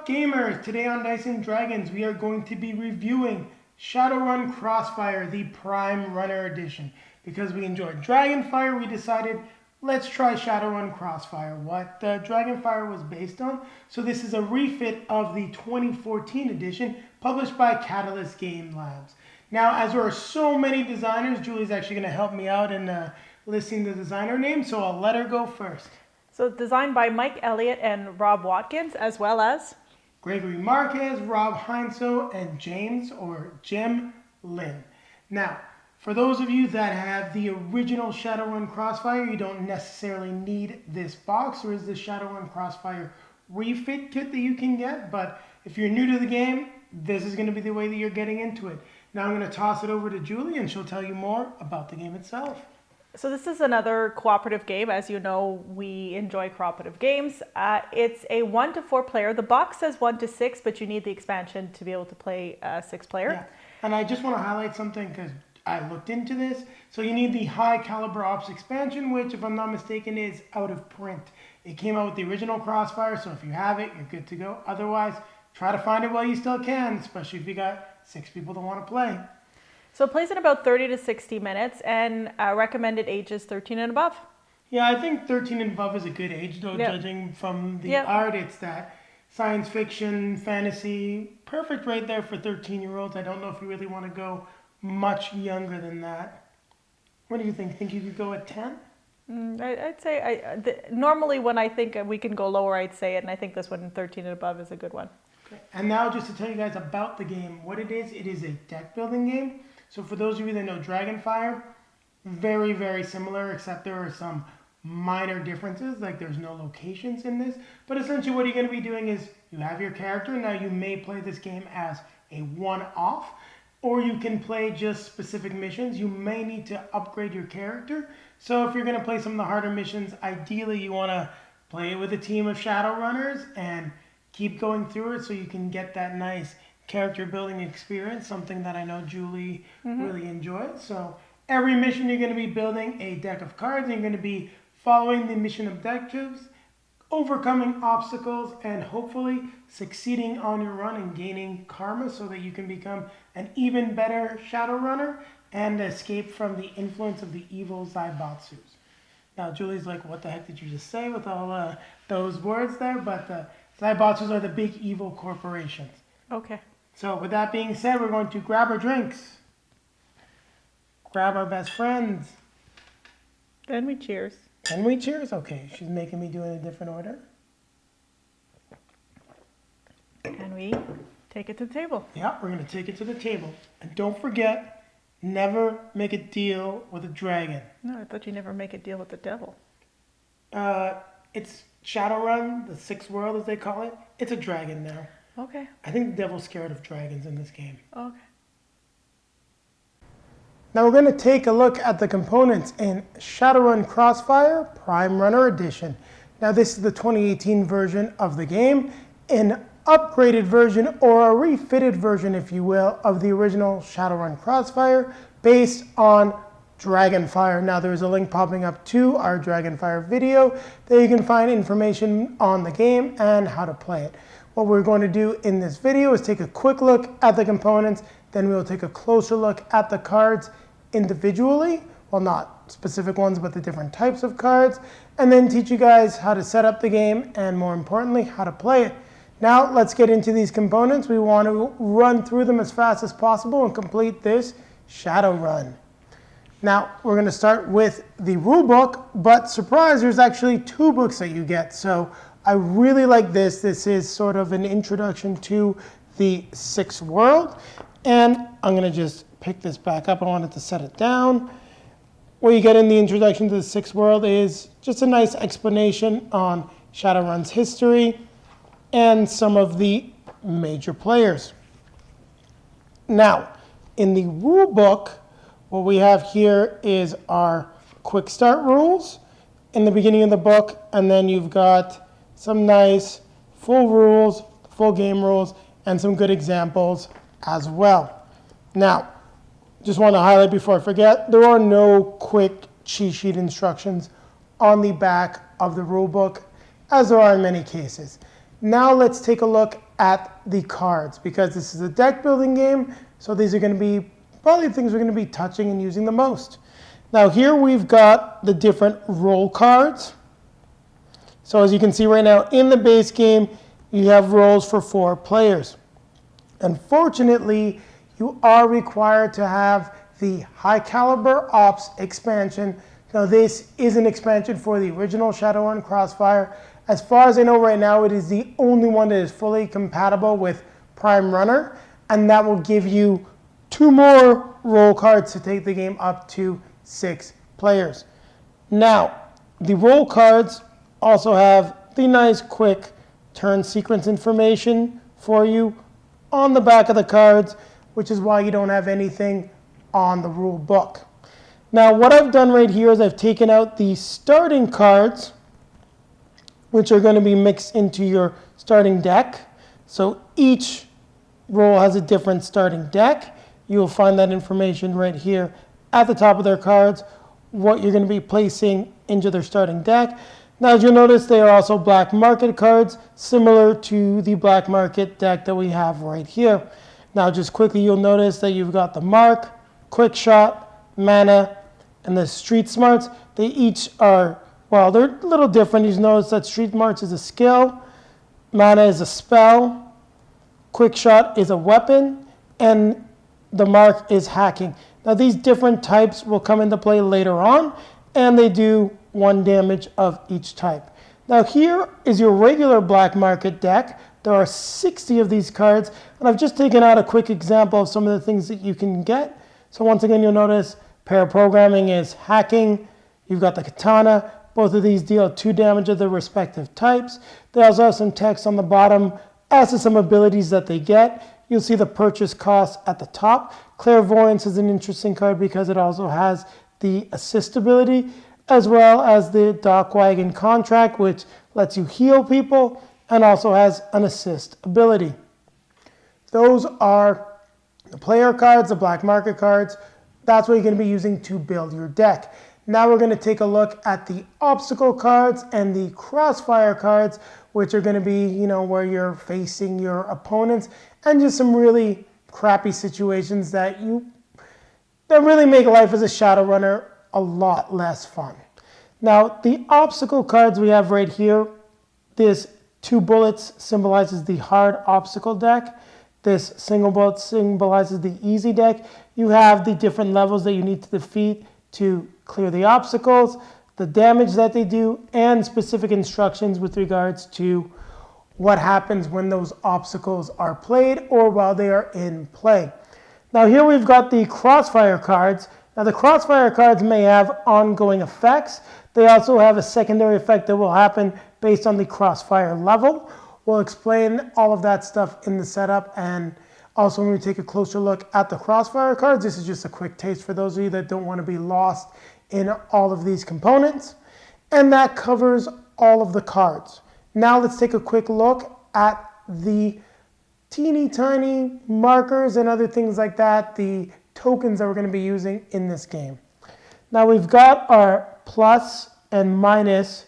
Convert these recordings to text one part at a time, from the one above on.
gamers? Today on Dice and Dragons we are going to be reviewing Shadowrun Crossfire, the Prime Runner Edition. Because we enjoyed Dragonfire, we decided let's try Shadowrun Crossfire, what Dragonfire was based on. So this is a refit of the 2014 edition published by Catalyst Game Labs. Now, as there are so many designers, Julie's actually going to help me out in listing the designer names, so I'll let her go first. So designed by Mike Elliott and Rob Watkins, as well as Gregory Marquez, Rob Heinso, and Jim Lynn. Now, for those of you that have the original Shadowrun Crossfire, you don't necessarily need this box. There is the Shadowrun Crossfire refit kit that you can get, but if you're new to the game, this is going to be the way that you're getting into it. Now I'm going to toss it over to Julie, and she'll tell you more about the game itself. So this is another cooperative game. As you know, we enjoy cooperative games. It's a 1 to 4 player. The box says 1 to 6, but you need the expansion to be able to play 6 player. Yeah. And I just want to highlight something because I looked into this. So you need the High Caliber Ops expansion, which, if I'm not mistaken, is out of print. It came out with the original Crossfire, so if you have it, you're good to go. Otherwise, try to find it while you still can, especially if you got 6 people that want to play. So it plays in about 30 to 60 minutes, and recommended age is 13 and above. Yeah, I think 13 and above is a good age, though, judging from the art. It's that science fiction, fantasy, perfect right there for 13-year-olds. I don't know if you really want to go much younger than that. What do you think? Think you could go at 10? I'd say, normally when I think we can go lower, I'd say it, and I think this one, 13 and above, is a good one. Okay. And now just to tell you guys about the game, what it is a deck building game. So for those of you that know Dragonfire, very, very similar, except there are some minor differences, like there's no locations in this. But essentially what you're going to be doing is you have your character. Now you may play this game as a one-off, or you can play just specific missions. You may need to upgrade your character. So if you're going to play some of the harder missions, ideally you want to play it with a team of Shadowrunners and keep going through it so you can get that nice character building experience, something that I know Julie really enjoyed. So every mission you're going to be building a deck of cards, and you're going to be following the mission objectives, overcoming obstacles, and hopefully succeeding on your run and gaining karma so that you can become an even better Shadowrunner and escape from the influence of the evil Zaibatsus. Now Julie's like, what the heck did you just say with all those words there? But the Zaibatsus are the big evil corporations. Okay. So with that being said, we're going to grab our drinks, grab our best friends. Then we cheers. Can we cheers? Okay, she's making me do it in a different order. And we take it to the table. Yeah, we're going to take it to the table. And don't forget, never make a deal with a dragon. No, I thought you never make a deal with the devil. It's Shadowrun, the sixth world as they call it. It's a dragon now. Okay. I think the devil's scared of dragons in this game. Okay. Now we're going to take a look at the components in Shadowrun Crossfire Prime Runner Edition. Now this is the 2018 version of the game, an upgraded version or a refitted version, if you will, of the original Shadowrun Crossfire based on Dragonfire. Now there is a link popping up to our Dragonfire video that you can find information on the game and how to play it. What we're going to do in this video is take a quick look at the components, then we'll take a closer look at the cards individually, well, not specific ones, but the different types of cards, and then teach you guys how to set up the game and, more importantly, how to play it. Now let's get into these components. We want to run through them as fast as possible and complete this Shadowrun. Now we're going to start with the rule book, but surprise, there's actually 2 books that you get. So I really like this. This is sort of an introduction to the 6th world. And I'm going to just pick this back up. I wanted to set it down. What you get in the introduction to the 6th world is just a nice explanation on Shadowrun's history and some of the major players. Now, in the rule book, what we have here is our quick start rules in the beginning of the book, and then you've got some nice full rules, full game rules, and some good examples as well. Now, just want to highlight before I forget, there are no quick cheat sheet instructions on the back of the rule book, as there are in many cases. Now let's take a look at the cards because this is a deck building game. So these are going to be probably things we're going to be touching and using the most. Now here we've got the different role cards. So as you can see right now in the base game, you have roles for 4 players. Unfortunately, you are required to have the High Caliber Ops expansion. Now this is an expansion for the original Shadowrun Crossfire. As far as I know right now, it is the only one that is fully compatible with Prime Runner, and that will give you 2 more role cards to take the game up to 6 players. Now, the role cards also have the nice quick turn sequence information for you on the back of the cards, which is why you don't have anything on the rule book. Now, what I've done right here is I've taken out the starting cards, which are going to be mixed into your starting deck. So each role has a different starting deck. You'll find that information right here at the top of their cards, what you're going to be placing into their starting deck. Now, as you'll notice, they are also black market cards, similar to the black market deck that we have right here. Now, just quickly, you'll notice that you've got the Mark, Quick Shot, Mana, and the Street Smarts. They each are, well, they're a little different. You notice that Street Smarts is a skill, Mana is a spell, Quick Shot is a weapon, and the Mark is hacking. Now, these different types will come into play later on, and they do 1 damage of each type. Now, here is your regular black market deck. There are 60 of these cards, and I've just taken out a quick example of some of the things that you can get. So once again, you'll notice paraprogramming is hacking. You've got the katana. Both of these deal 2 damage of their respective types. They also have some text on the bottom as to some abilities that they get. You'll see the purchase cost at the top. Clairvoyance is an interesting card because it also has the assist ability, as well as the Dockwagon Contract, which lets you heal people and also has an assist ability. Those are the player cards, the black market cards. That's what you're going to be using to build your deck. Now we're going to take a look at the obstacle cards and the crossfire cards, which are going to be, where you're facing your opponents and just some really crappy situations that really make life as a Shadowrunner a lot less fun. Now, the obstacle cards we have right here, this 2 bullets symbolizes the hard obstacle deck. This single bullet symbolizes the easy deck. You have the different levels that you need to defeat to clear the obstacles, the damage that they do, and specific instructions with regards to what happens when those obstacles are played or while they are in play. Now here we've got the crossfire cards. Now the crossfire cards may have ongoing effects. They also have a secondary effect that will happen based on the crossfire level. We'll explain all of that stuff in the setup, and also when we take a closer look at the crossfire cards, this is just a quick taste for those of you that don't want to be lost in all of these components. And that covers all of the cards. Now let's take a quick look at the teeny tiny markers and other things like that, the tokens that we're going to be using in this game. Now we've got our plus and minus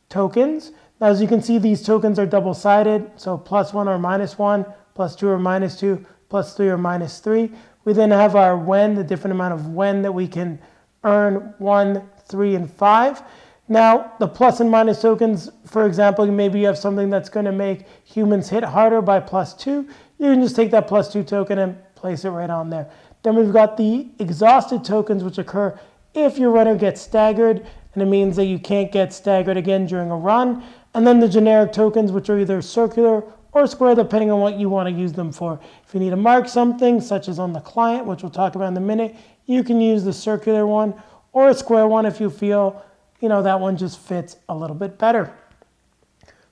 tokens. Now as you can see, these tokens are double-sided, so +1 or -1, +2 or -2, +3 or -3. We then have our when, the different amount of when that we can earn 1, 3, and 5. Now, the plus and minus tokens, for example, maybe you have something that's going to make humans hit harder by +2. You can just take that +2 token and place it right on there. Then we've got the exhausted tokens, which occur if your runner gets staggered, and it means that you can't get staggered again during a run. And then the generic tokens, which are either circular or square, depending on what you want to use them for. If you need to mark something, such as on the client, which we'll talk about in a minute, you can use the circular one or a square one if you feel that one just fits a little bit better.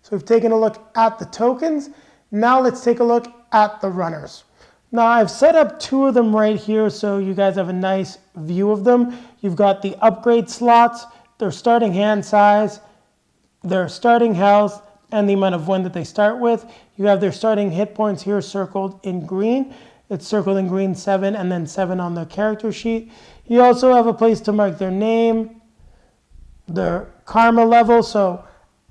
So we've taken a look at the tokens. Now let's take a look at the runners. Now I've set up 2 of them right here so you guys have a nice view of them. You've got the upgrade slots, their starting hand size, their starting health, and the amount of when that they start with. You have their starting hit points here circled in green. It's circled in green 7 and then 7 on the character sheet. You also have a place to mark their name, their karma level. So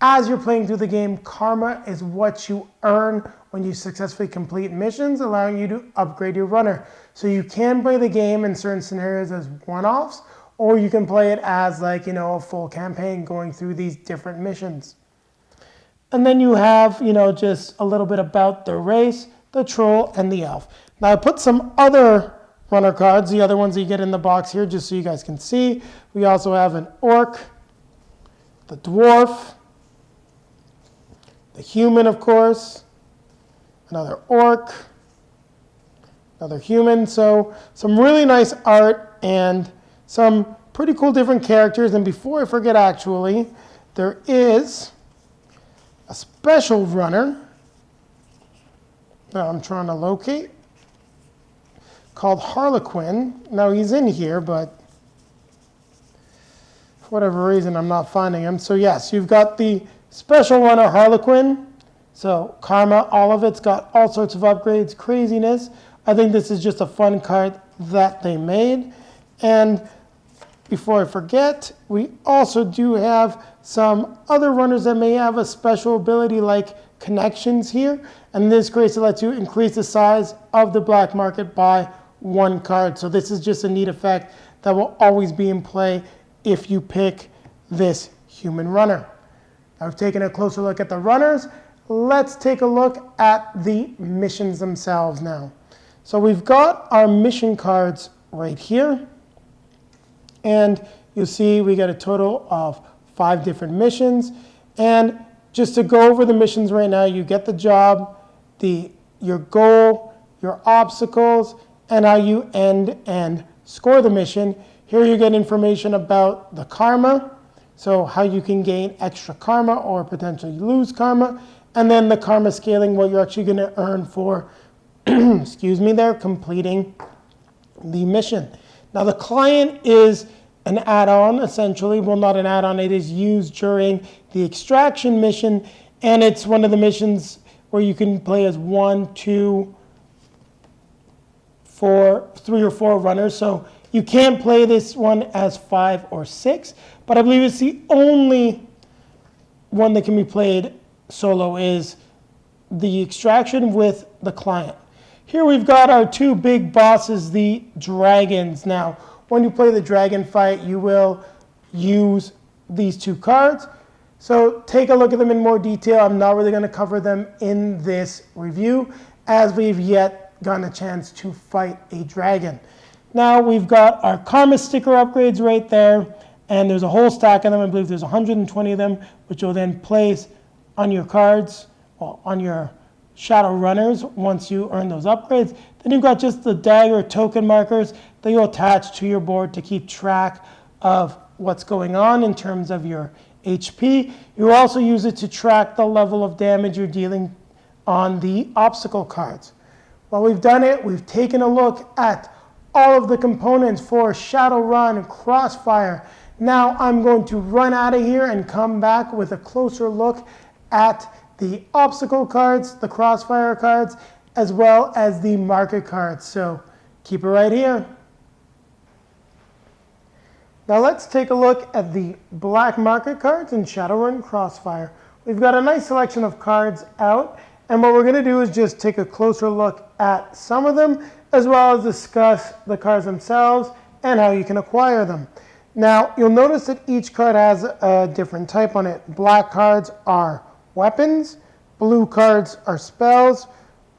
as you're playing through the game, karma is what you earn when you successfully complete missions, allowing you to upgrade your runner. So you can play the game in certain scenarios as one-offs, or you can play it as like, a full campaign going through these different missions. And then you have, just a little bit about the race, the troll, and the elf. Now I put some other runner cards, the other ones that you get in the box here, just so you guys can see. We also have an orc, the dwarf, the human, of course, another orc, another human. So some really nice art and some pretty cool different characters. And before I forget, actually, there is a special runner that I'm trying to locate called Harlequin. Now he's in here, but for whatever reason, I'm not finding him. So yes, you've got the special runner Harlequin. So Karma, all of it's got all sorts of upgrades, craziness. I think this is just a fun card that they made. And before I forget, we also do have some other runners that may have a special ability like connections here. And this grace lets you increase the size of the black market by 1 card. So this is just a neat effect that will always be in play if you pick this human runner. I've taken a closer look at the runners. Let's take a look at the missions themselves now. So we've got our mission cards right here. And you'll see we got a total of 5 different missions. And just to go over the missions right now, you get the job, your goal, your obstacles, and how you end and score the mission. Here you get information about the karma, so how you can gain extra karma or potentially lose karma, and then the karma scaling, what you're actually going to earn for, completing the mission. Now the client is an add-on, essentially. Well, not an add-on, it is used during the extraction mission, and it's one of the missions where you can play as 1, 2, 4, 3 or 4 runners. So you can play this one as 5 or 6, but I believe it's the only one that can be played solo is the extraction with the client. Here we've got our 2 big bosses, the dragons. Now, when you play the dragon fight, you will use these 2 cards. So take a look at them in more detail. I'm not really going to cover them in this review as we've yet gotten a chance to fight a dragon. Now we've got our karma sticker upgrades right there, and there's a whole stack of them. I believe there's 120 of them, which you'll then place on your cards, well, on your shadow runners once you earn those upgrades. Then you've got just the dagger token markers that you'll attach to your board to keep track of what's going on in terms of your HP. You also use it to track the level of damage you're dealing on the obstacle cards. While we've done it, we've taken a look at all of the components for Shadowrun Crossfire. Now I'm going to run out of here and come back with a closer look at the obstacle cards, the Crossfire cards, as well as the market cards. So keep it right here. Now let's take a look at the black market cards in Shadowrun Crossfire. We've got a nice selection of cards out, and what we're going to do is just take a closer look at some of them, as well as discuss the cards themselves and how you can acquire them. Now, you'll notice that each card has a different type on it. Black cards are weapons, blue cards are spells,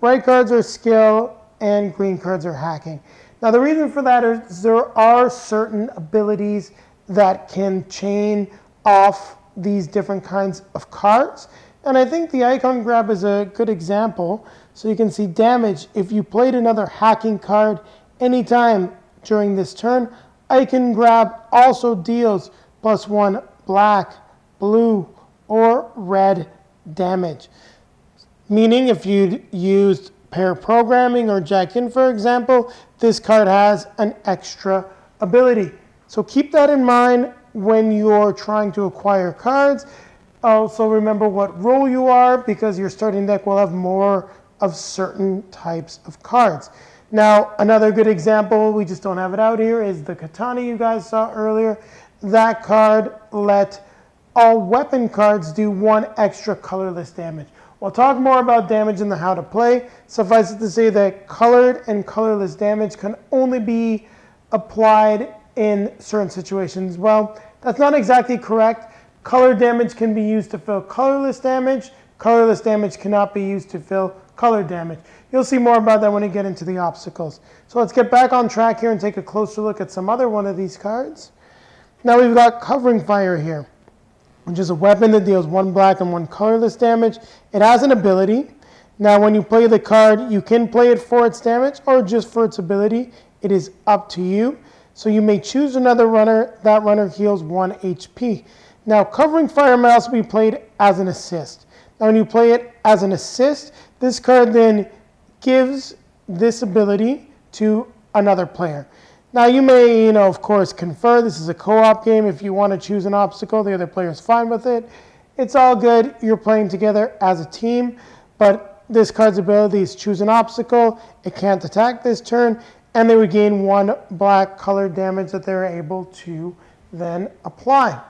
white cards are skill, and green cards are hacking. Now, the reason for that is there are certain abilities that can chain off these different kinds of cards. And I think the icon grab is a good example. So you can see damage. If you played another hacking card anytime during this turn, icon grab also deals +1 black, blue, or red damage. Meaning if you used pair programming or jack in, for example, this card has an extra ability. So keep that in mind when you're trying to acquire cards. Also remember what role you are, because your starting deck will have more of certain types of cards. Now, another good example, we just don't have it out here, is the Katana you guys saw earlier. That card let all weapon cards do 1 extra colorless damage. We'll talk more about damage and the how to play. Suffice it to say that colored and colorless damage can only be applied in certain situations. Well, that's not exactly correct. Colored damage can be used to fill colorless damage. Colorless damage cannot be used to fill colored damage. You'll see more about that when we get into the obstacles. So let's get back on track here and take a closer look at some other one of these cards. Now we've got Covering Fire here, which is a weapon that deals 1 black and 1 colorless damage. It has an ability. Now when you play the card, you can play it for its damage or just for its ability. It is up to you. So you may choose another runner. That runner heals 1 HP. Now Covering Fire may also be played as an assist. Now when you play it as an assist, this card then gives this ability to another player. Now you may, of course, confer. This is a co-op game. If you want to choose an obstacle, the other player is fine with it. It's all good. You're playing together as a team. But this card's ability is choose an obstacle. It can't attack this turn. And they would gain 1 black colored damage that they're able to then apply.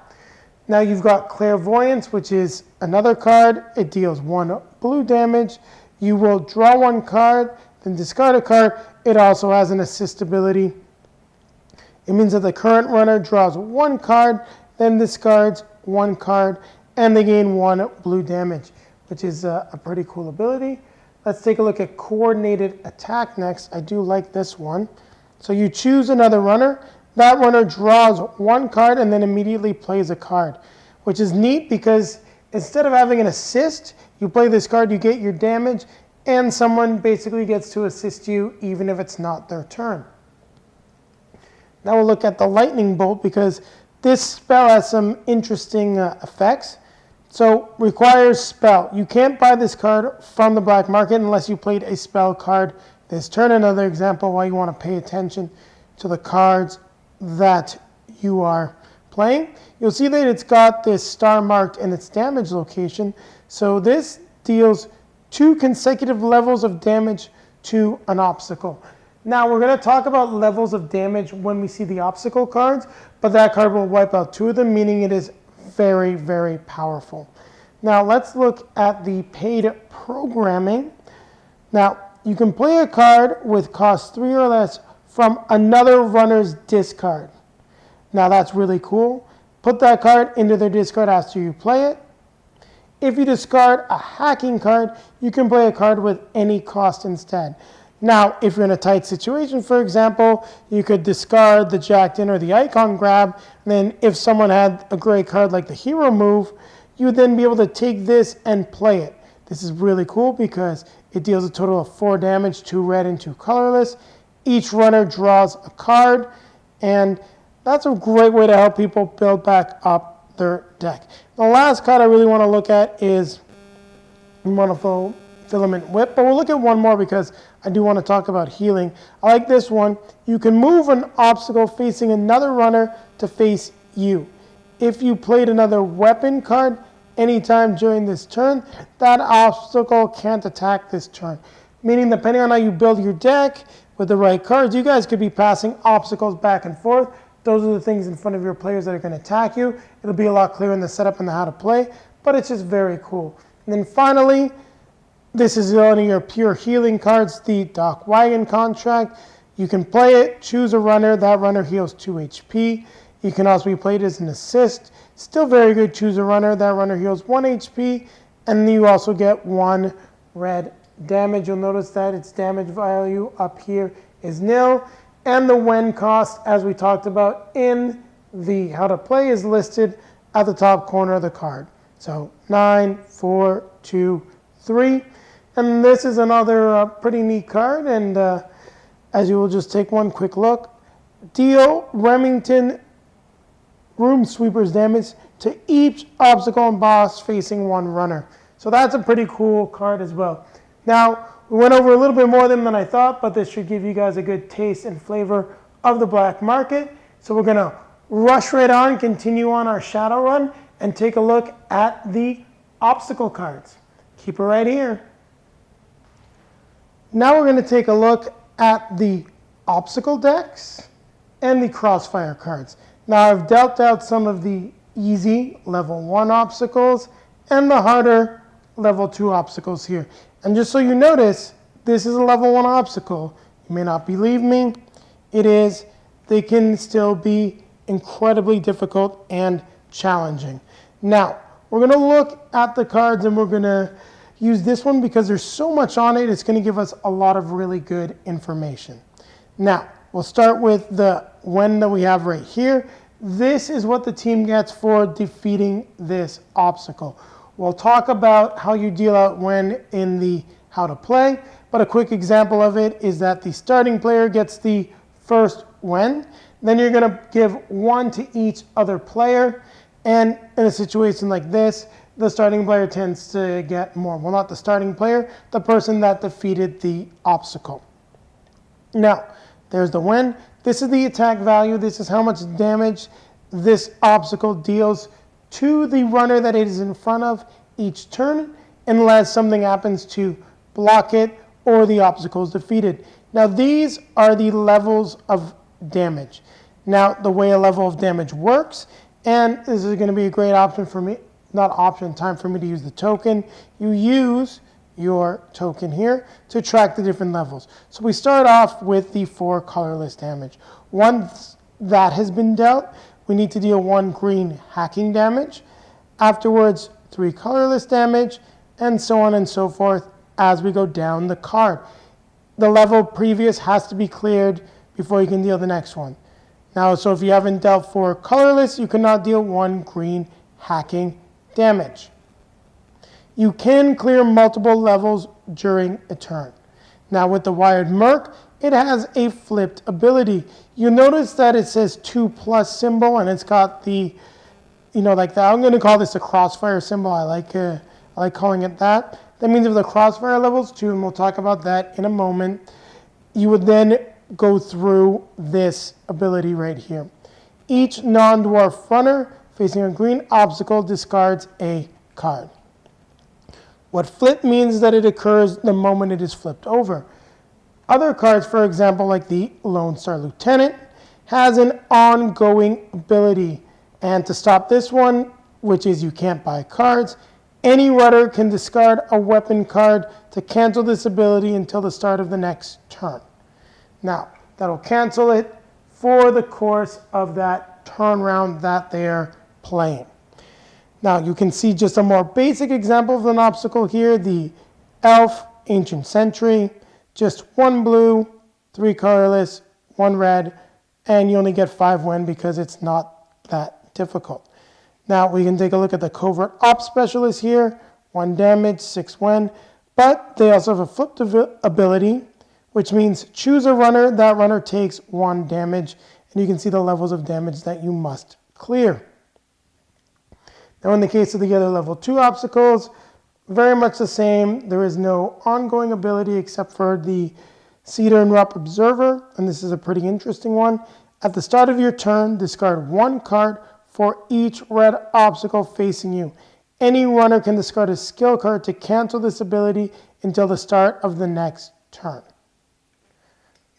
Now you've got Clairvoyance, which is another card. It deals 1 blue damage. You will draw 1 card, then discard a card. It also has an assist ability. It means that the current runner draws 1 card, then discards 1 card, and they gain 1 blue damage, which is a pretty cool ability. Let's take a look at Coordinated Attack next. I do like this one. So you choose another runner. That runner draws 1 card and then immediately plays a card, which is neat because instead of having an assist, you play this card, you get your damage, and someone basically gets to assist you even if it's not their turn. Now we'll look at the Lightning Bolt because this spell has some interesting effects. So requires spell. You can't buy this card from the black market unless you played a spell card this turn. Another example why you want to pay attention to the cards that you are playing. You'll see that it's got this star marked in its damage location. So this deals 2 consecutive levels of damage to an obstacle. Now we're going to talk about levels of damage when we see the obstacle cards, but that card will wipe out 2 of them, meaning it is very, very powerful. Now let's look at the paid programming. Now you can play a card with cost 3 or less from another runner's discard. Now that's really cool. Put that card into their discard after you play it. If you discard a hacking card, you can play a card with any cost instead. Now, if you're in a tight situation, for example, you could discard the Jacked In or the Icon Grab. And then if someone had a great card like the Hero Move, you would then be able to take this and play it. This is really cool because it deals a total of 4 damage, 2 red and 2 colorless. Each runner draws a card, and that's a great way to help people build back up their deck. The last card I really want to look at is Wonderful Filament Whip, but we'll look at one more because I do want to talk about healing. I like this one. You can move an obstacle facing another runner to face you. If you played another weapon card anytime during this turn, that obstacle can't attack this turn. Meaning, depending on how you build your deck with the right cards, you guys could be passing obstacles back and forth. Those are the things in front of your players that are going to attack you. It'll be a lot clearer in the setup and the how to play, but it's just very cool. And then finally, this is one of your pure healing cards, the Dock Wagon Contract. You can play it, choose a runner. That runner heals 2 HP. You can also be played as an assist. Still very good, choose a runner. That runner heals 1 HP. And you also get 1 red damage. You'll notice that its damage value up here is nil. And the win cost, as we talked about in the how to play, is listed at the top corner of the card. So 9, 4, 2, 3. And this is another pretty neat card, and as you will just take one quick look, deal Remington Room Sweepers damage to each obstacle and boss facing one runner. So that's a pretty cool card as well. Now, we went over a little bit more of them than I thought, but this should give you guys a good taste and flavor of the black market. So we're going to rush right on, continue on our Shadowrun, and take a look at the obstacle cards. Keep it right here. Now we're going to take a look at the obstacle decks and the Crossfire cards. Now I've dealt out some of the easy level 1 obstacles and the harder level 2 obstacles here. And just so you notice, this is a level 1 obstacle. You may not believe me. It is. They can still be incredibly difficult and challenging. Now, we're going to look at the cards and we're going to use this one because there's so much on it. It's going to give us a lot of really good information. Now, we'll start with the when that we have right here. This is what the team gets for defeating this obstacle. We'll talk about how you deal out when in the how to play, but a quick example of it is that the starting player gets the first when. Then you're going to give 1 to each other player, and in a situation like this, the starting player tends to get more. Well, not the starting player, the person that defeated the obstacle. Now, there's the when. This is the attack value. This is how much damage this obstacle deals to the runner that it is in front of each turn, unless something happens to block it or the obstacle is defeated. Now, these are the levels of damage. Now, the way a level of damage works, and this is going to be a great option for me, time for me to use the token. You use your token here to track the different levels. So we start off with the 4 colorless damage. Once that has been dealt, we need to deal 1 green hacking damage. Afterwards, 3 colorless damage, and so on and so forth as we go down the card. The level previous has to be cleared before you can deal the next one. Now, so if you haven't dealt 4 colorless, you cannot deal 1 green hacking damage. You can clear multiple levels during a turn. Now with the Wired Merc, it has a flipped ability. You notice that it says 2+ symbol and it's got the, like that. I'm going to call this a crossfire symbol. I like calling it that. That means if the crossfire level's 2, and we'll talk about that in a moment, you would then go through this ability right here. Each non-dwarf runner facing a green obstacle discards a card. What flip means that it occurs the moment it is flipped over. Other cards, for example, like the Lone Star Lieutenant, has an ongoing ability. And to stop this one, which is you can't buy cards, any runner can discard a weapon card to cancel this ability until the start of the next turn. Now, that'll cancel it for the course of that turn round that they're playing. Now, you can see just a more basic example of an obstacle here, the Elf Ancient Sentry. Just 1 blue, 3 colorless, 1 red, and you only get 5 when because it's not that difficult. Now, we can take a look at the Covert Ops Specialist here, 1 damage, 6 when, but they also have a flipped ability, which means choose a runner, that runner takes 1 damage, and you can see the levels of damage that you must clear. Now in the case of the other level 2 obstacles, very much the same. There is no ongoing ability except for the Cedar and Rupp Observer, and this is a pretty interesting one. At the start of your turn, discard 1 card for each red obstacle facing you. Any runner can discard a skill card to cancel this ability until the start of the next turn.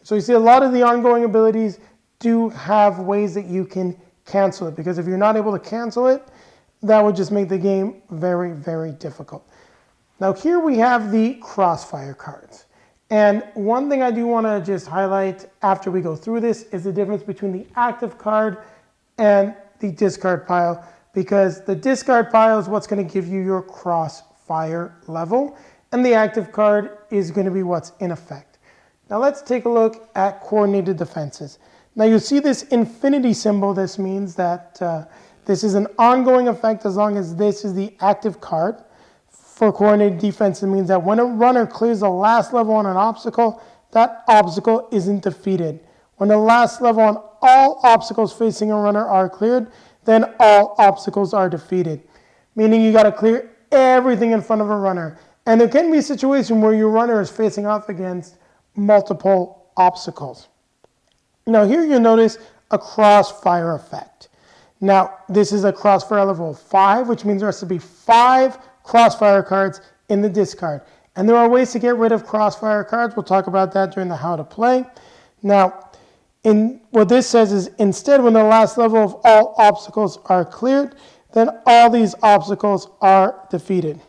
So you see a lot of the ongoing abilities do have ways that you can cancel it, because if you're not able to cancel it, that would just make the game very, very difficult. Now here we have the Crossfire cards. And one thing I do want to just highlight after we go through this is the difference between the active card and the discard pile, because the discard pile is what's going to give you your Crossfire level, and the active card is going to be what's in effect. Now let's take a look at coordinated defenses. Now you see this infinity symbol. This means that this is an ongoing effect as long as this is the active card. For coordinated defense, it means that when a runner clears the last level on an obstacle, that obstacle isn't defeated. When the last level on all obstacles facing a runner are cleared, then all obstacles are defeated. Meaning you got to clear everything in front of a runner. And there can be a situation where your runner is facing off against multiple obstacles. Now here you'll notice a crossfire effect. Now this is a crossfire level 5, which means there has to be 5 crossfire cards in the discard. And there are ways to get rid of crossfire cards. We'll talk about that during the how to play. Now, what this says is instead when the last level of all obstacles are cleared, then all these obstacles are defeated.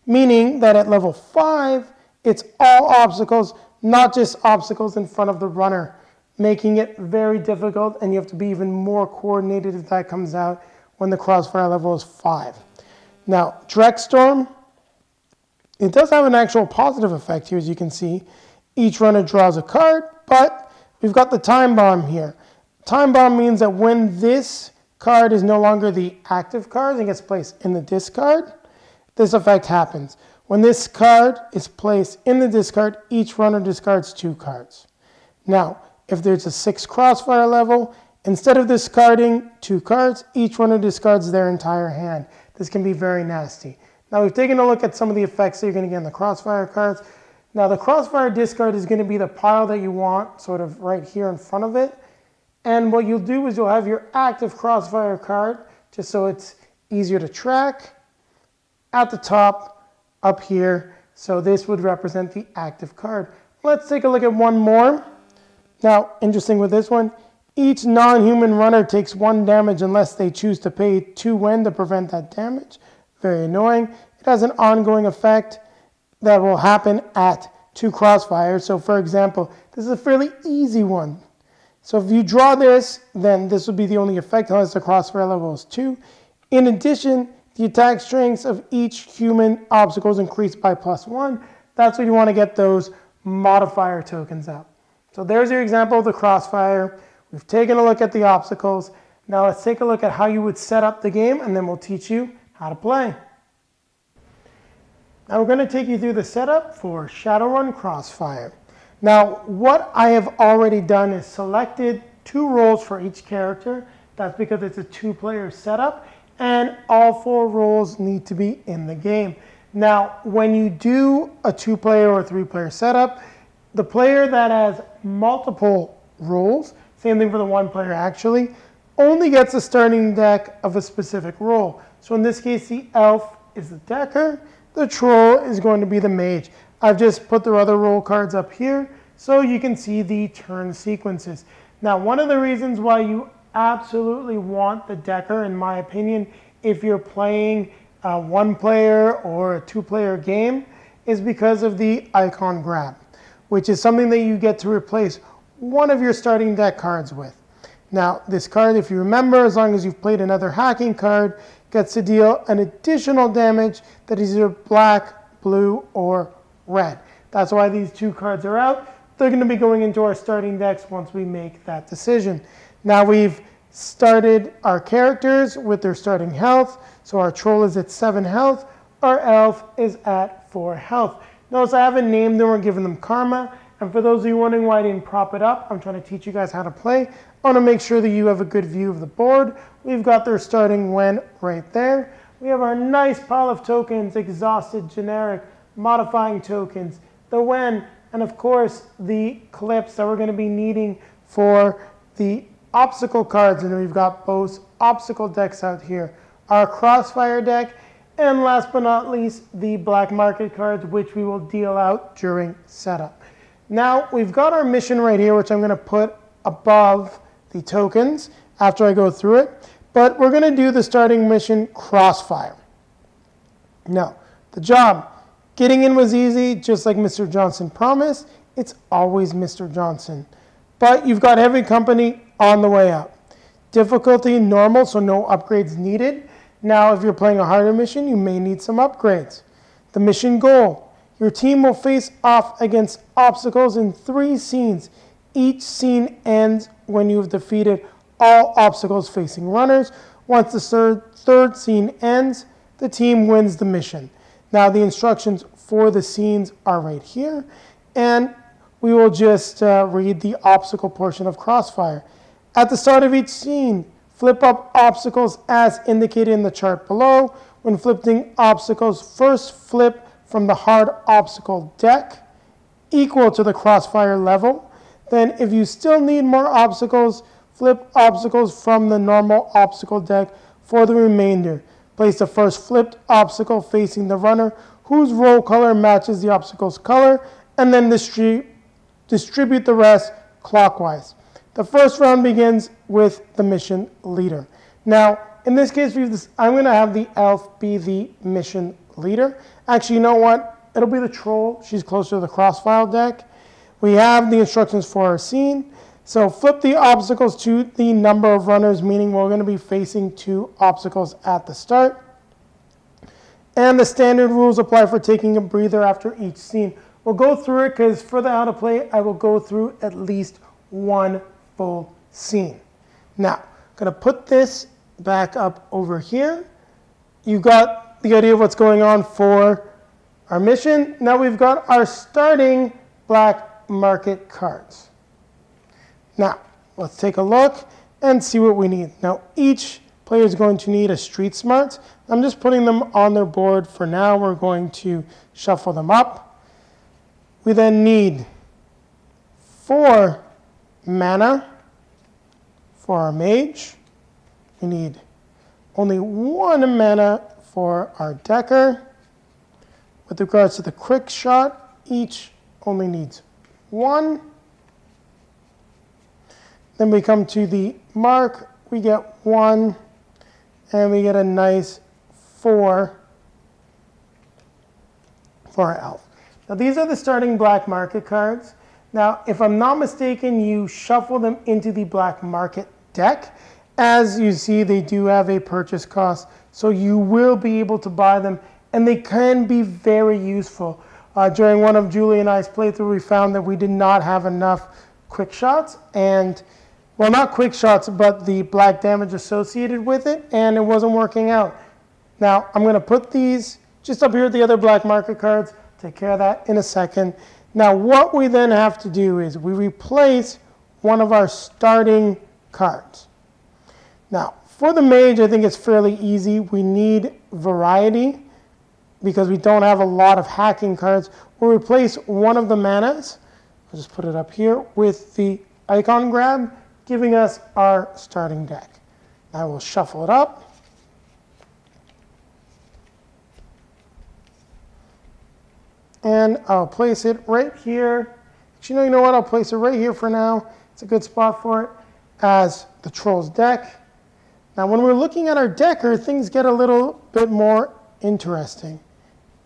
meaning that at level 5, it's all obstacles, not just obstacles in front of the runner, making it very difficult, and you have to be even more coordinated if that comes out when the Crossfire level is 5. Now, Dreckstorm, it does have an actual positive effect here, as you can see. Each runner draws a card, but we've got the Time Bomb here. Time Bomb means that when this card is no longer the active card and gets placed in the discard, this effect happens. When this card is placed in the discard, each runner discards 2 cards. Now, if there's a 6 Crossfire level, instead of discarding 2 cards, each runner discards their entire hand. This can be very nasty. Now, we've taken a look at some of the effects that you're going to get in the Crossfire cards. Now, the Crossfire discard is going to be the pile that you want, sort of right here in front of it. And what you'll do is you'll have your active Crossfire card, just so it's easier to track, at the top, up here. So this would represent the active card. Let's take a look at one more. Now, interesting with this one, each non-human runner takes 1 damage unless they choose to pay 2 Wen to prevent that damage. Very annoying. It has an ongoing effect that will happen at 2 Crossfires. So for example, this is a fairly easy one. So if you draw this, then this would be the only effect unless the Crossfire level is 2. In addition, the attack strengths of each human obstacle is increased by +1. That's when you want to get those modifier tokens out. So there's your example of the Crossfire. We've taken a look at the obstacles. Now let's take a look at how you would set up the game, and then we'll teach you how to play. Now we're going to take you through the setup for Shadowrun Crossfire. Now what I have already done is selected 2 roles for each character. That's because it's a 2-player setup, and all 4 roles need to be in the game. Now when you do a 2-player or 3-player setup, the player that has multiple roles, same thing for the 1-player actually, only gets a starting deck of a specific role. So in this case, the elf is the decker, the troll is going to be the mage. I've just put the other role cards up here so you can see the turn sequences. Now, one of the reasons why you absolutely want the decker, in my opinion, if you're playing a 1-player or a 2-player game, is because of the icon grab, which is something that you get to replace one of your starting deck cards with. Now, this card, if you remember, as long as you've played another hacking card, gets to deal an additional damage that is either black, blue, or red. That's why these 2 cards are out. They're going to be going into our starting decks once we make that decision. Now we've started our characters with their starting health. So our troll is at 7 health. Our elf is at 4 health. Notice I haven't named them or given them karma. And for those of you wondering why I didn't prop it up, I'm trying to teach you guys how to play. I want to make sure that you have a good view of the board. We've got their starting Wen right there. We have our nice pile of tokens, exhausted, generic, modifying tokens, the Wen, and of course the clips that we're going to be needing for the obstacle cards. And we've got both obstacle decks out here, our Crossfire deck, and last but not least, the black market cards, which we will deal out during setup. Now, we've got our mission right here, which I'm going to put above the tokens after I go through it. But we're going to do the starting mission, Crossfire. Now, the job, getting in was easy, just like Mr. Johnson promised. It's always Mr. Johnson. But you've got heavy company on the way up. Difficulty, normal, so no upgrades needed. Now, if you're playing a harder mission, you may need some upgrades. The mission goal. Your team will face off against obstacles in 3 scenes. Each scene ends when you have defeated all obstacles facing runners. Once the third scene ends, the team wins the mission. Now, the instructions for the scenes are right here. And we will just read the obstacle portion of Crossfire. At the start of each scene, flip up obstacles as indicated in the chart below. When flipping obstacles, first flip from the hard obstacle deck equal to the Crossfire level. Then if you still need more obstacles, flip obstacles from the normal obstacle deck for the remainder. Place the first flipped obstacle facing the runner whose roll color matches the obstacle's color, and then distribute the rest clockwise. The first round begins with the mission leader. Now, in this case, I'm going to have the elf be the mission leader. Actually, you know what? It'll be the troll. She's closer to the Crossfire deck. We have the instructions for our scene. So flip the obstacles to the number of runners, meaning we're going to be facing 2 obstacles at the start. And the standard rules apply for taking a breather after each scene. We'll go through it because for the how to play, I will go through at least 1 full scene. Now, I'm going to put this back up over here. You got the idea of what's going on for our mission. Now we've got our starting black market cards. Now, let's take a look and see what we need. Now, each player is going to need a Street Smarts. I'm just putting them on their board for now. We're going to shuffle them up. We then need 4 mana for our mage. We need only 1 mana for our decker. With regards to the quick shot, each only needs 1. Then we come to the mark, we get 1, and we get a nice 4 for our elf. Now these are the starting black market cards. Now, if I'm not mistaken, you shuffle them into the black market deck. As you see, they do have a purchase cost, so you will be able to buy them, and they can be very useful. During one of Julie and I's playthrough, we found that we did not have enough quick shots, and, well, not quick shots, but the black damage associated with it, and it wasn't working out. Now, I'm going to put these just up here at the other black market cards, take care of that in a second. Now, what we then have to do is we replace one of our starting cards. Now, for the mage, I think it's fairly easy. We need variety because we don't have a lot of hacking cards. We'll replace one of the manas, I'll just put it up here, with the icon grab, giving us our starting deck. I will shuffle it up. And I'll place it right here. Actually, you know what? I'll place it right here for now. It's a good spot for it as the troll's deck. Now, when we're looking at our decker, things get a little bit more interesting.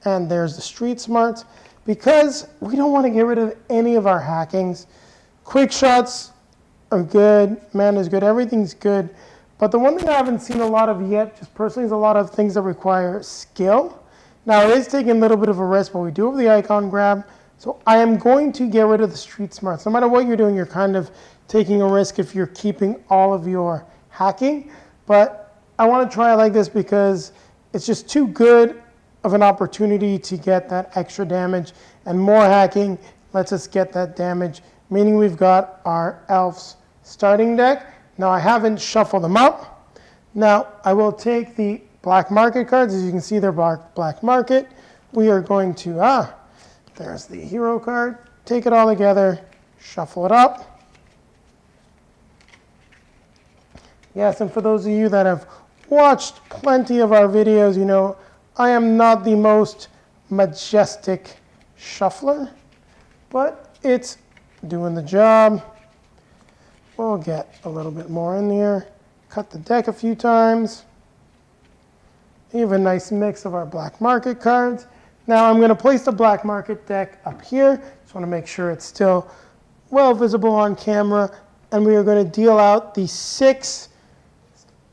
And there's the Street Smarts. Because we don't want to get rid of any of our hackings. Quick shots are good. Mana is good. Everything's good. But the one thing I haven't seen a lot of yet, just personally, is a lot of things that require skill. Now, it is taking a little bit of a risk, but we do have the icon grab. So I am going to get rid of the Street Smarts. No matter what you're doing, you're kind of taking a risk if you're keeping all of your hacking. But I want to try it like this because it's just too good of an opportunity to get that extra damage. And more hacking lets us get that damage, meaning we've got our elves starting deck. Now, I haven't shuffled them up. Now, I will take the black market cards. As you can see, they're black market. We are going to, there's the hero card. Take it all together, shuffle it up. Yes, and for those of you that have watched plenty of our videos, you know I am not the most majestic shuffler, but it's doing the job. We'll get a little bit more in here. Cut the deck a few times. We have a nice mix of our black market cards. Now I'm going to place the black market deck up here. Just want to make sure it's still well visible on camera. And we are going to deal out the 6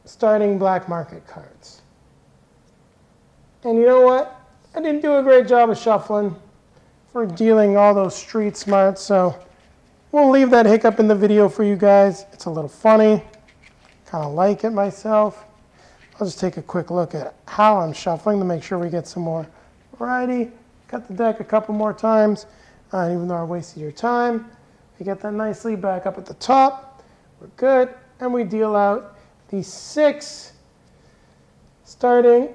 starting black market cards. And you know what? I didn't do a great job of shuffling for dealing all those Street Smarts. So we'll leave that hiccup in the video for you guys. It's a little funny. Kind of like it myself. I'll just take a quick look at how I'm shuffling to make sure we get some more variety. Cut the deck a couple more times. Even though I wasted your time, we get that nicely back up at the top. We're good. And we deal out the 6 starting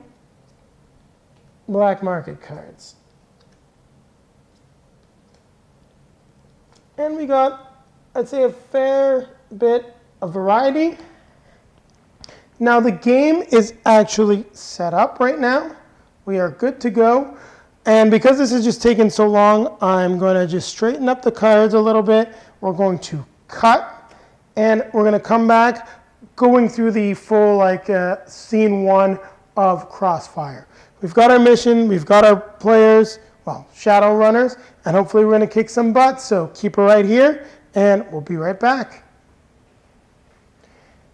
black market cards. And we got, I'd say, a fair bit of variety. Now the game is actually set up right now. We are good to go. And because this has just taken so long, I'm going to just straighten up the cards a little bit. We're going to cut, and we're going to come back going through the full scene 1 of Crossfire. we've got our mission, we've got our players, well, shadow runners, and hopefully we're going to kick some butt. So keep it right here, and we'll be right back.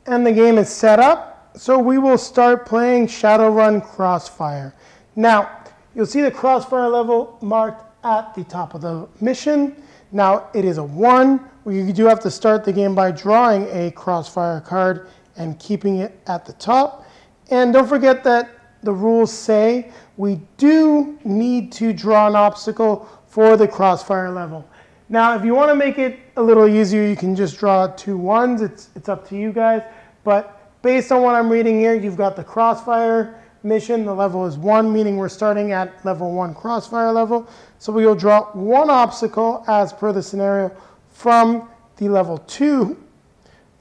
And the game is set up, so we will start playing Shadowrun Crossfire. Now, you'll see the Crossfire level marked at the top of the mission. Now, it is a 1. You do have to start the game by drawing a Crossfire card and keeping it at the top. And don't forget that the rules say we do need to draw an obstacle for the Crossfire level. Now, if you want to make it a little easier, you can just draw 2 1s. It's up to you guys. But based on what I'm reading here, you've got the Crossfire mission. The level is 1, meaning we're starting at level 1 Crossfire level. So we will draw 1 obstacle as per the scenario from the level 2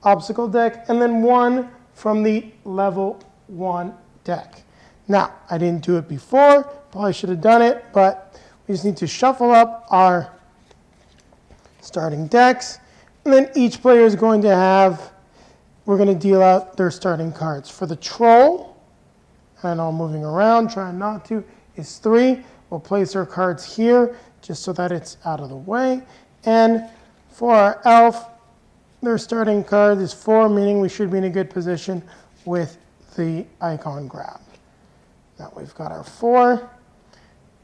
obstacle deck, and then 1 from the level 1 deck. Now, I didn't do it before. Probably should have done it, but we just need to shuffle up our starting decks. And then each player is going to have, we're going to deal out their starting cards. For the troll, I know I'm moving around, trying not to, is 3. We'll place our cards here just so that it's out of the way. And for our elf, their starting card is 4, meaning we should be in a good position with the icon grab. Now we've got our 4,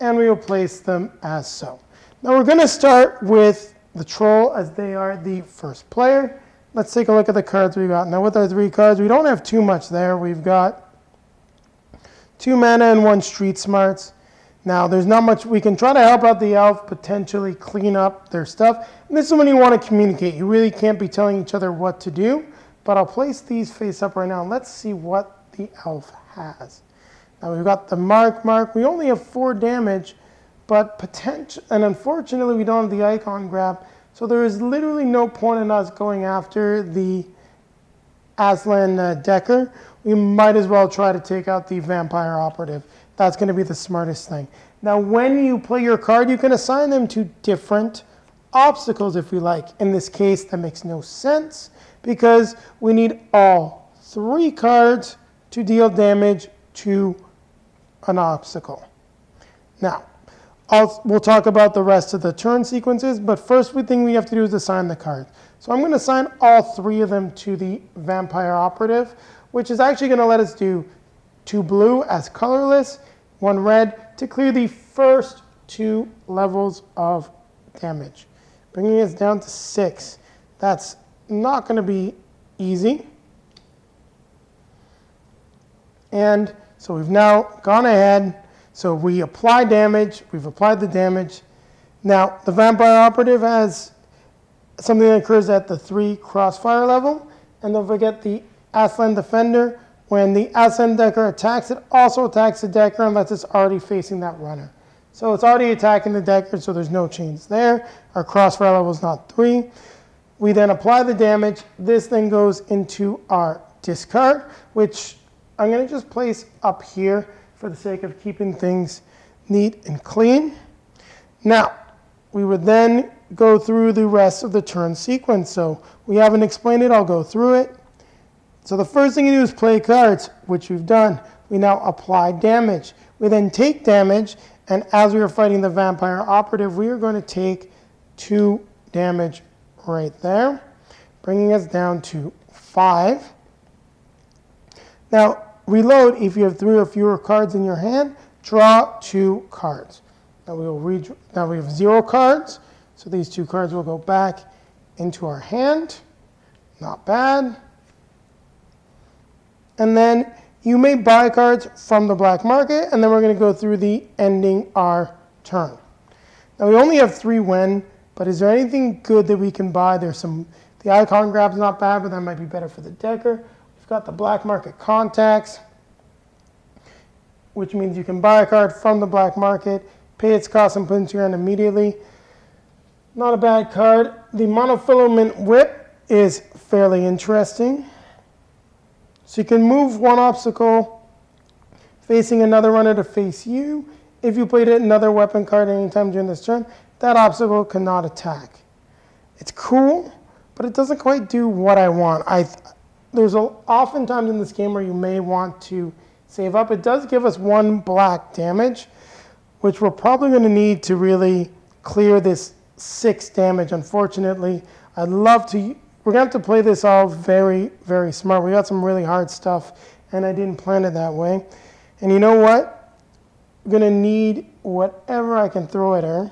and we will place them as so. Now we're going to start with the troll as they are the first player. Let's take a look at the cards we got. Now with our 3 cards, we don't have too much there. We've got 2 mana and 1 street smarts. Now there's not much. We can try to help out the elf, potentially clean up their stuff. And this is when you want to communicate. You really can't be telling each other what to do. But I'll place these face up right now. Let's see what the elf has. Now we've got the mark. We only have 4 damage, but and unfortunately we don't have the icon grab. So there is literally no point in us going after the Aslan Decker. We might as well try to take out the vampire operative. That's going to be the smartest thing. Now when you play your card, you can assign them to different obstacles if you like. In this case, that makes no sense because we need all 3 cards to deal damage to an obstacle. Now, we'll talk about the rest of the turn sequences, but first thing we have to do is assign the cards. So I'm going to assign all 3 of them to the vampire operative, which is actually going to let us do 2 blue as colorless, 1 red to clear the first 2 levels of damage, bringing us down to 6. That's not going to be easy. And so we've now gone ahead. So we apply damage. We've applied the damage. Now, the vampire operative has something that occurs at the 3 crossfire level. And don't forget the Aslan Defender. When the Aslan Decker attacks, it also attacks the Decker unless it's already facing that runner. So it's already attacking the Decker, so there's no change there. Our crossfire level is not 3. We then apply the damage. This then goes into our discard, which I'm going to just place up here for the sake of keeping things neat and clean. Now, we would then go through the rest of the turn sequence. So we haven't explained it. I'll go through it. So the first thing you do is play cards, which we've done. We now apply damage. We then take damage, and as we are fighting the vampire operative, we are going to take 2 damage right there, bringing us down to 5. Now, reload if you have 3 or fewer cards in your hand. Draw 2 cards. Now we have 0 cards, so these 2 cards will go back into our hand. Not bad. And then you may buy cards from the black market, and then we're going to go through the ending our turn. Now we only have 3 win, but is there anything good that we can buy? The icon grab's not bad, but that might be better for the Decker. We've got the black market contacts, which means you can buy a card from the black market, pay its cost, and put it into your hand immediately. Not a bad card. The monofilament whip is fairly interesting. So you can move 1 obstacle facing another runner to face you. If you played another weapon card anytime during this turn, that obstacle cannot attack. It's cool, but it doesn't quite do what I want. There's oftentimes in this game where you may want to save up. It does give us 1 black damage, which we're probably going to need to really clear this 6 damage. Unfortunately, I'd love to. We're going to have to play this all very, very smart. We got some really hard stuff, and I didn't plan it that way. And you know what? I'm going to need whatever I can throw at her.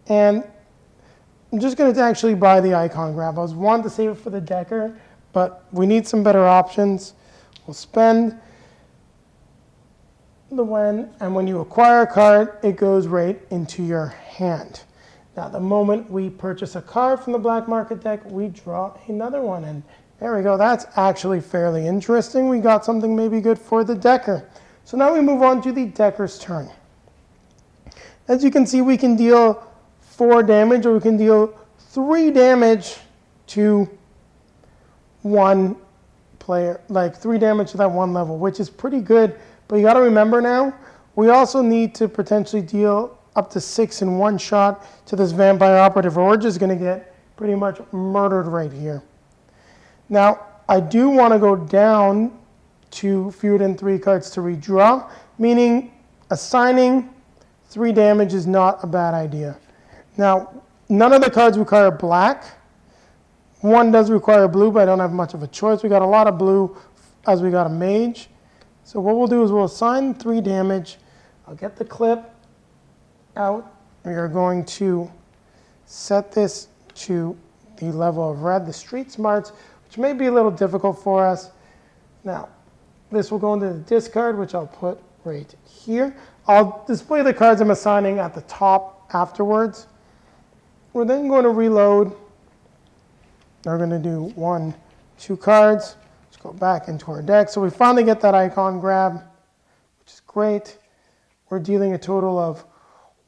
And I'm just going to actually buy the icon grab. I was wanting to save it for the Decker, but we need some better options. We'll spend the when, and when you acquire a card, it goes right into your hand. Now, the moment we purchase a card from the black market deck, we draw another one, and there we go. That's actually fairly interesting. We got something maybe good for the Decker. So now we move on to the Decker's turn. As you can see, we can deal 4 damage, or we can deal 3 damage to one player, like 3 damage to that one level, which is pretty good. But you got to remember now, we also need to potentially deal up to 6 in one shot to this vampire operative, or we're just going to get pretty much murdered right here. Now, I do want to go down to fewer than 3 cards to redraw, meaning assigning 3 damage is not a bad idea. Now, none of the cards require black. 1 does require blue, but I don't have much of a choice. We got a lot of blue as we got a mage. So what we'll do is we'll assign 3 damage. I'll get the clip out. We are going to set this to the level of red, the street smarts, which may be a little difficult for us. Now, this will go into the discard, which I'll put right here. I'll display the cards I'm assigning at the top afterwards. We're then going to reload. We're going to do 1, 2 cards. Let's go back into our deck. So we finally get that icon grab, which is great. We're dealing a total of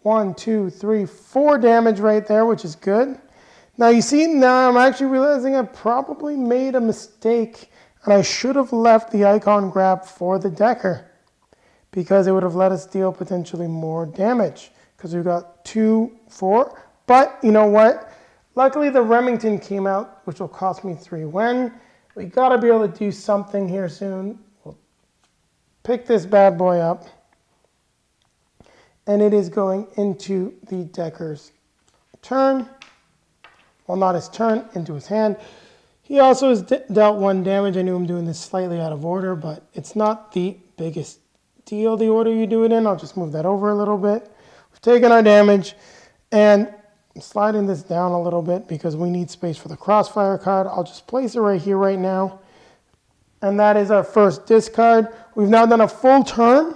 1, 2, 3, 4 damage right there, which is good. Now you see, now I'm actually realizing I probably made a mistake, and I should have left the icon grab for the Decker, because it would have let us deal potentially more damage, because we've got 2, 4. But you know what? Luckily the Remington came out, which will cost me 3 when. We got to be able to do something here soon. We'll pick this bad boy up. And it is going into the Decker's turn. Well, not his turn, into his hand. He also has dealt 1 damage. I knew I'm doing this slightly out of order, but it's not the biggest deal, the order you do it in. I'll just move that over a little bit. We've taken our damage, and I'm sliding this down a little bit because we need space for the Crossfire card. I'll just place it right here right now. And that is our first discard. We've now done a full turn.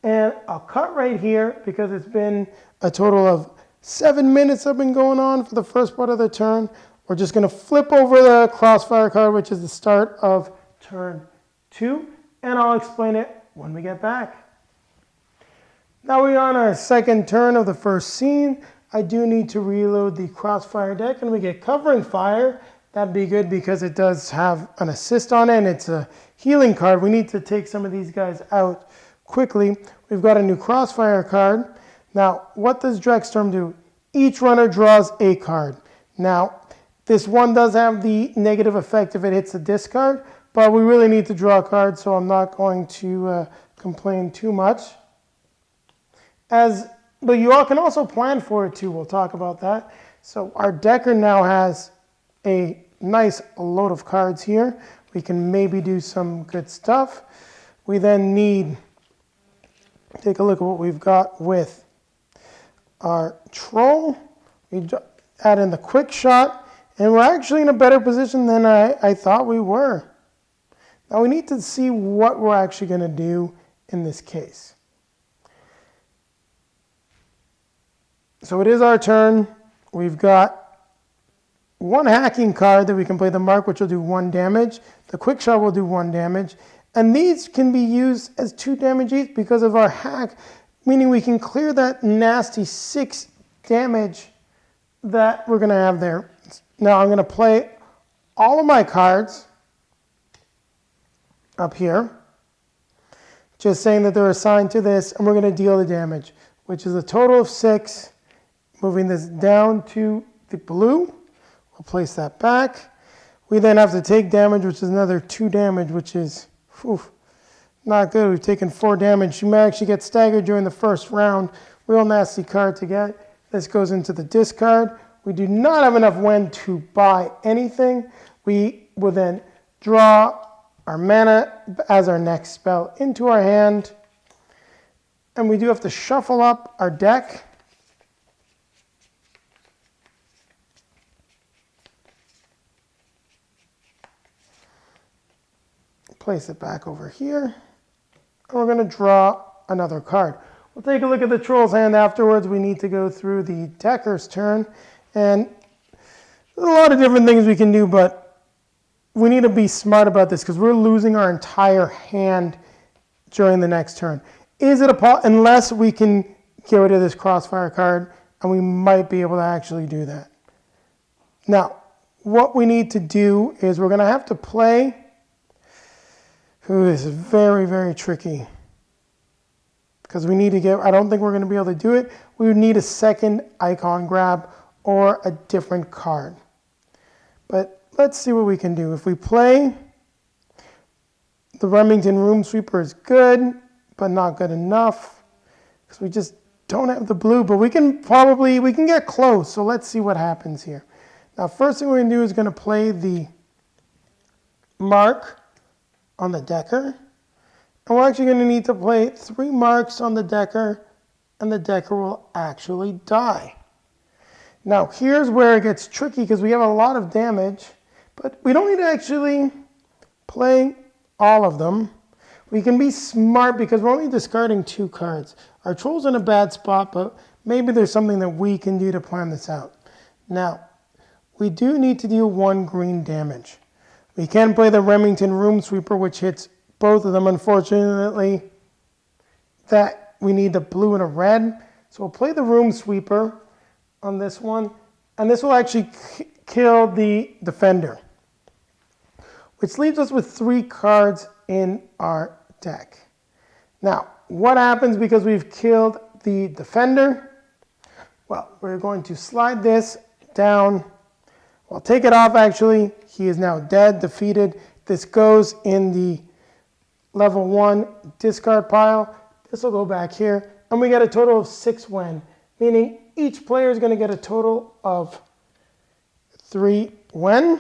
And I'll cut right here because it's been a total of 7 minutes I've been going on for the first part of the turn. We're just going to flip over the Crossfire card, which is the start of turn 2. And I'll explain it when we get back. Now we're on our second turn of the first scene. I do need to reload the Crossfire deck, and we get Covering Fire. That'd be good because it does have an assist on it, and it's a healing card. We need to take some of these guys out quickly. We've got a new Crossfire card. Now, what does Drexstorm do? Each runner draws a card. Now, this one does have the negative effect if it hits a discard, but we really need to draw a card, so I'm not going to complain too much. But you all can also plan for it too. We'll talk about that. So our Decker now has a nice load of cards here. We can maybe do some good stuff. We then need, take a look at what we've got with our Troll. We add in the Quick Shot, and we're actually in a better position than I thought we were. Now we need to see what we're actually going to do in this case. So it is our turn. We've got 1 hacking card that we can play, the Mark, which will do 1 damage. The Quick Shot will do 1 damage. And these can be used as 2 damage each because of our hack, meaning we can clear that nasty 6 damage that we're going to have there. Now I'm going to play all of my cards up here, just saying that they're assigned to this, and we're going to deal the damage, which is a total of 6. Moving this down to the blue, we'll place that back. We then have to take damage, which is another 2 damage, which is Not good. We've taken 4 damage. You may actually get staggered during the first round. Real nasty card to get. This goes into the discard. We do not have enough Wen to buy anything. We will then draw our mana as our next spell into our hand. And we do have to shuffle up our deck. Place it back over here. And we're going to draw another card. We'll take a look at the Troll's hand afterwards. We need to go through the Decker's turn. And there's a lot of different things we can do, but we need to be smart about this because we're losing our entire hand during the next turn. Is it unless we can get rid of this Crossfire card, and we might be able to actually do that. Now, what we need to do is we're going to have to play. This is very, very tricky. Because we need to get, I don't think we're going to be able to do it. We would need a second icon grab or a different card. But let's see what we can do. If we play, the Remington Room Sweeper is good, but not good enough. Because we just don't have the blue, but we can get close. So let's see what happens here. Now, first thing we're going to do is going to play the mark on the Decker. And we're actually going to need to play 3 marks on the Decker, and the Decker will actually die. Now, here's where it gets tricky because we have a lot of damage, but we don't need to actually play all of them. We can be smart because we're only discarding 2 cards. Our Troll's in a bad spot, but maybe there's something that we can do to plan this out. Now, we do need to deal 1 green damage. We can play the Remington Room Sweeper, which hits both of them. Unfortunately, that we need a blue and a red. So we'll play the Room Sweeper on this one. And this will actually kill the Defender, which leaves us with 3 cards in our deck. Now, what happens because we've killed the Defender? Well, we're going to slide this down. Well, take it off, actually. He is now dead, defeated. This goes in the level 1 discard pile. This will go back here. And we get a total of 6 Wen, meaning each player is going to get a total of 3 Wen.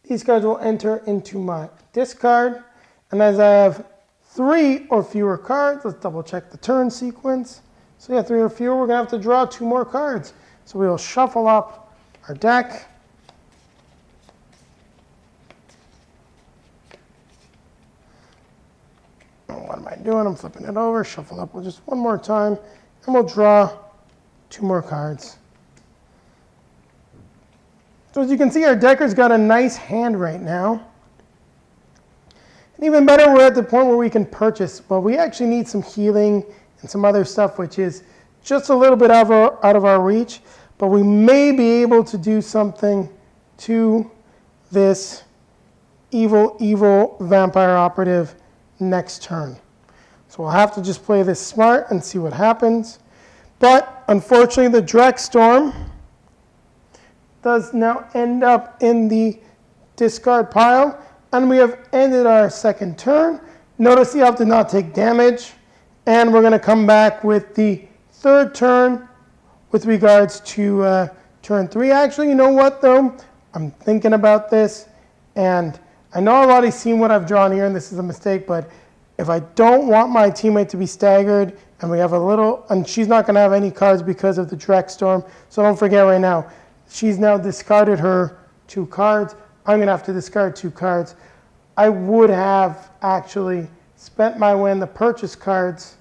These cards will enter into my discard. And as I have 3 or fewer cards, let's double check the turn sequence. So yeah, 3 or fewer, we're going to have to draw 2 more cards. So we will shuffle up our deck. What am I doing? I'm flipping it over, shuffle up just one more time, and we'll draw 2 more cards. So as you can see, our Decker's got a nice hand right now. And even better, we're at the point where we can purchase. Well, we actually need some healing and some other stuff, which is just a little bit out of our reach. But we may be able to do something to this evil vampire operative next turn. So we'll have to just play this smart and see what happens. But unfortunately, the Dreck Storm does now end up in the discard pile, and we have ended our second turn. Notice the elf did not take damage, and we're going to come back with the third turn with regards to turn 3. Actually, you know what though? I'm thinking about this, and I know I've already seen what I've drawn here, and this is a mistake, but if I don't want my teammate to be staggered, and we have a little, and she's not going to have any cards because of the Dreck Storm, so don't forget right now, she's now discarded her 2 cards. I'm going to have to discard 2 cards. I would have actually spent my win to purchase cards,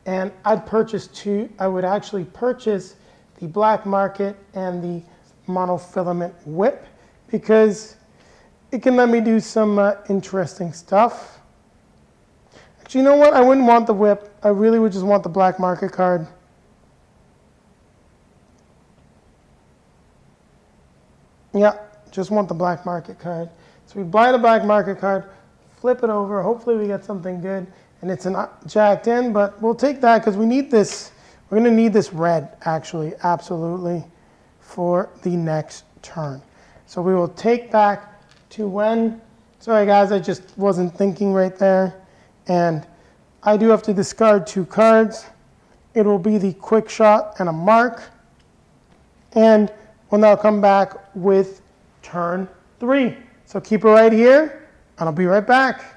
and I'd purchase 2. I would actually purchase the Black Market and the Monofilament Whip because it can let me do some interesting stuff. Actually, you know what? I wouldn't want the Whip. I really would just want the Black Market card. Yeah, just want the Black Market card. So we buy the Black Market card, flip it over. Hopefully we get something good. And it's not jacked in, but we'll take that because we need this. We're going to need this red, actually, absolutely, for the next turn. So we will take back 2 Wen, Sorry guys, I just wasn't thinking right there. And I do have to discard 2 cards. It will be the quick shot and a mark. And we'll now come back with turn 3. So keep it right here, and I'll be right back.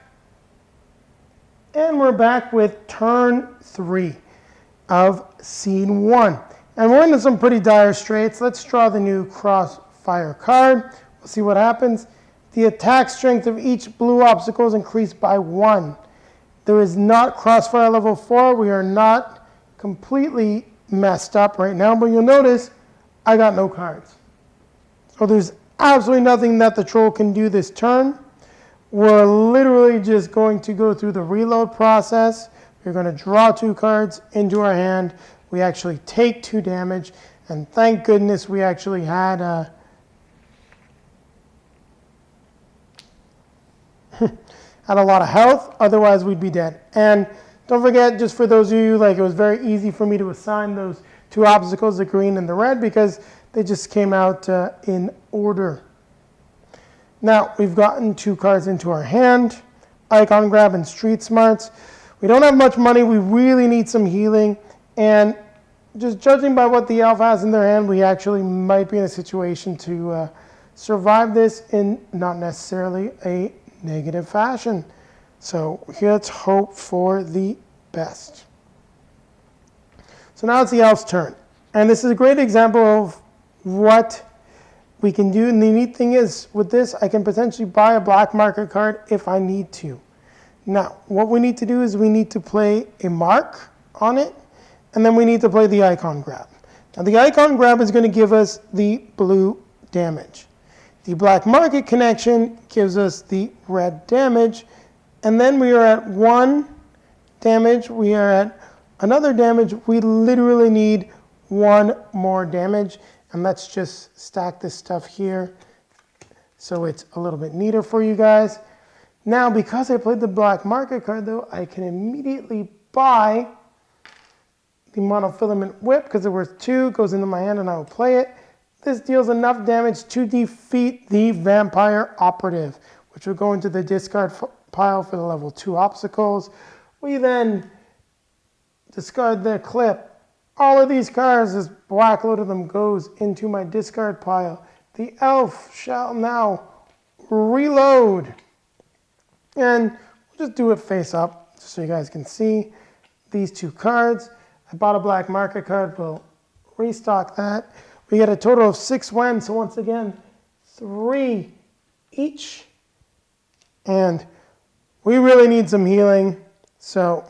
And we're back with turn 3 of scene 1. And we're into some pretty dire straits. Let's draw the new Crossfire card. We'll see what happens. The attack strength of each blue obstacle is increased by 1. There is not Crossfire level 4. We are not completely messed up right now, but you'll notice I got no cards. So there's absolutely nothing that the troll can do this turn. We're literally just going to go through the reload process. We're going to draw 2 cards into our hand. We actually take 2 damage, and thank goodness we actually had had a lot of health, otherwise we'd be dead. And don't forget, just for those of you, like, it was very easy for me to assign those 2 obstacles, the green and the red, because they just came out in order. Now, we've gotten 2 cards into our hand, Icon Grab and Street Smarts. We don't have much money, we really need some healing, and just judging by what the elf has in their hand, we actually might be in a situation to survive this in not necessarily a negative fashion. So let's hope for the best. So now it's the elf's turn. And this is a great example of what we can do. And the neat thing is, with this, I can potentially buy a black market card if I need to. Now, what we need to do is we need to play a mark on it, and then we need to play the icon grab. Now, the icon grab is going to give us the blue damage. The black market connection gives us the red damage, and then we are at 1 damage. We are at another damage. We literally need 1 more damage, and let's just stack this stuff here so it's a little bit neater for you guys. Now, because I played the black market card, though, I can immediately buy the monofilament whip because there were 2, goes into my hand, and I will play it. This deals enough damage to defeat the vampire operative, which will go into the discard pile for the level 2 obstacles. We then discard the clip. All of these cards, this black load of them, goes into my discard pile. The elf shall now reload. And we'll just do it face up just so you guys can see these 2 cards. I bought a black market card. We'll restock that. We get a total of 6 wins. So once again, 3 each. And we really need some healing. So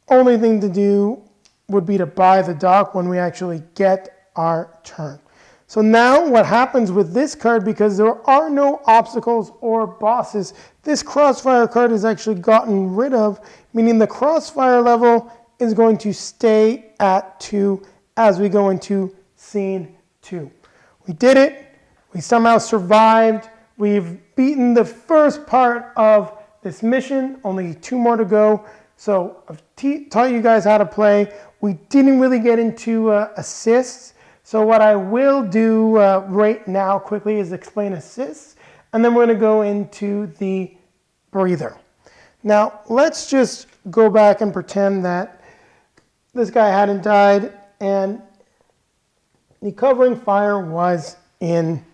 only thing to do would be to buy the dock when we actually get our turn. So now what happens with this card, because there are no obstacles or bosses, this Crossfire card is actually gotten rid of, meaning the Crossfire level is going to stay at 2 as we go into scene 2. We did it. We somehow survived. We've beaten the first part of this mission. Only 2 more to go. So I've taught you guys how to play. We didn't really get into assists. So what I will do right now quickly is explain assists, and then we're going to go into the breather. Now, let's just go back and pretend that this guy hadn't died, and the covering fire was in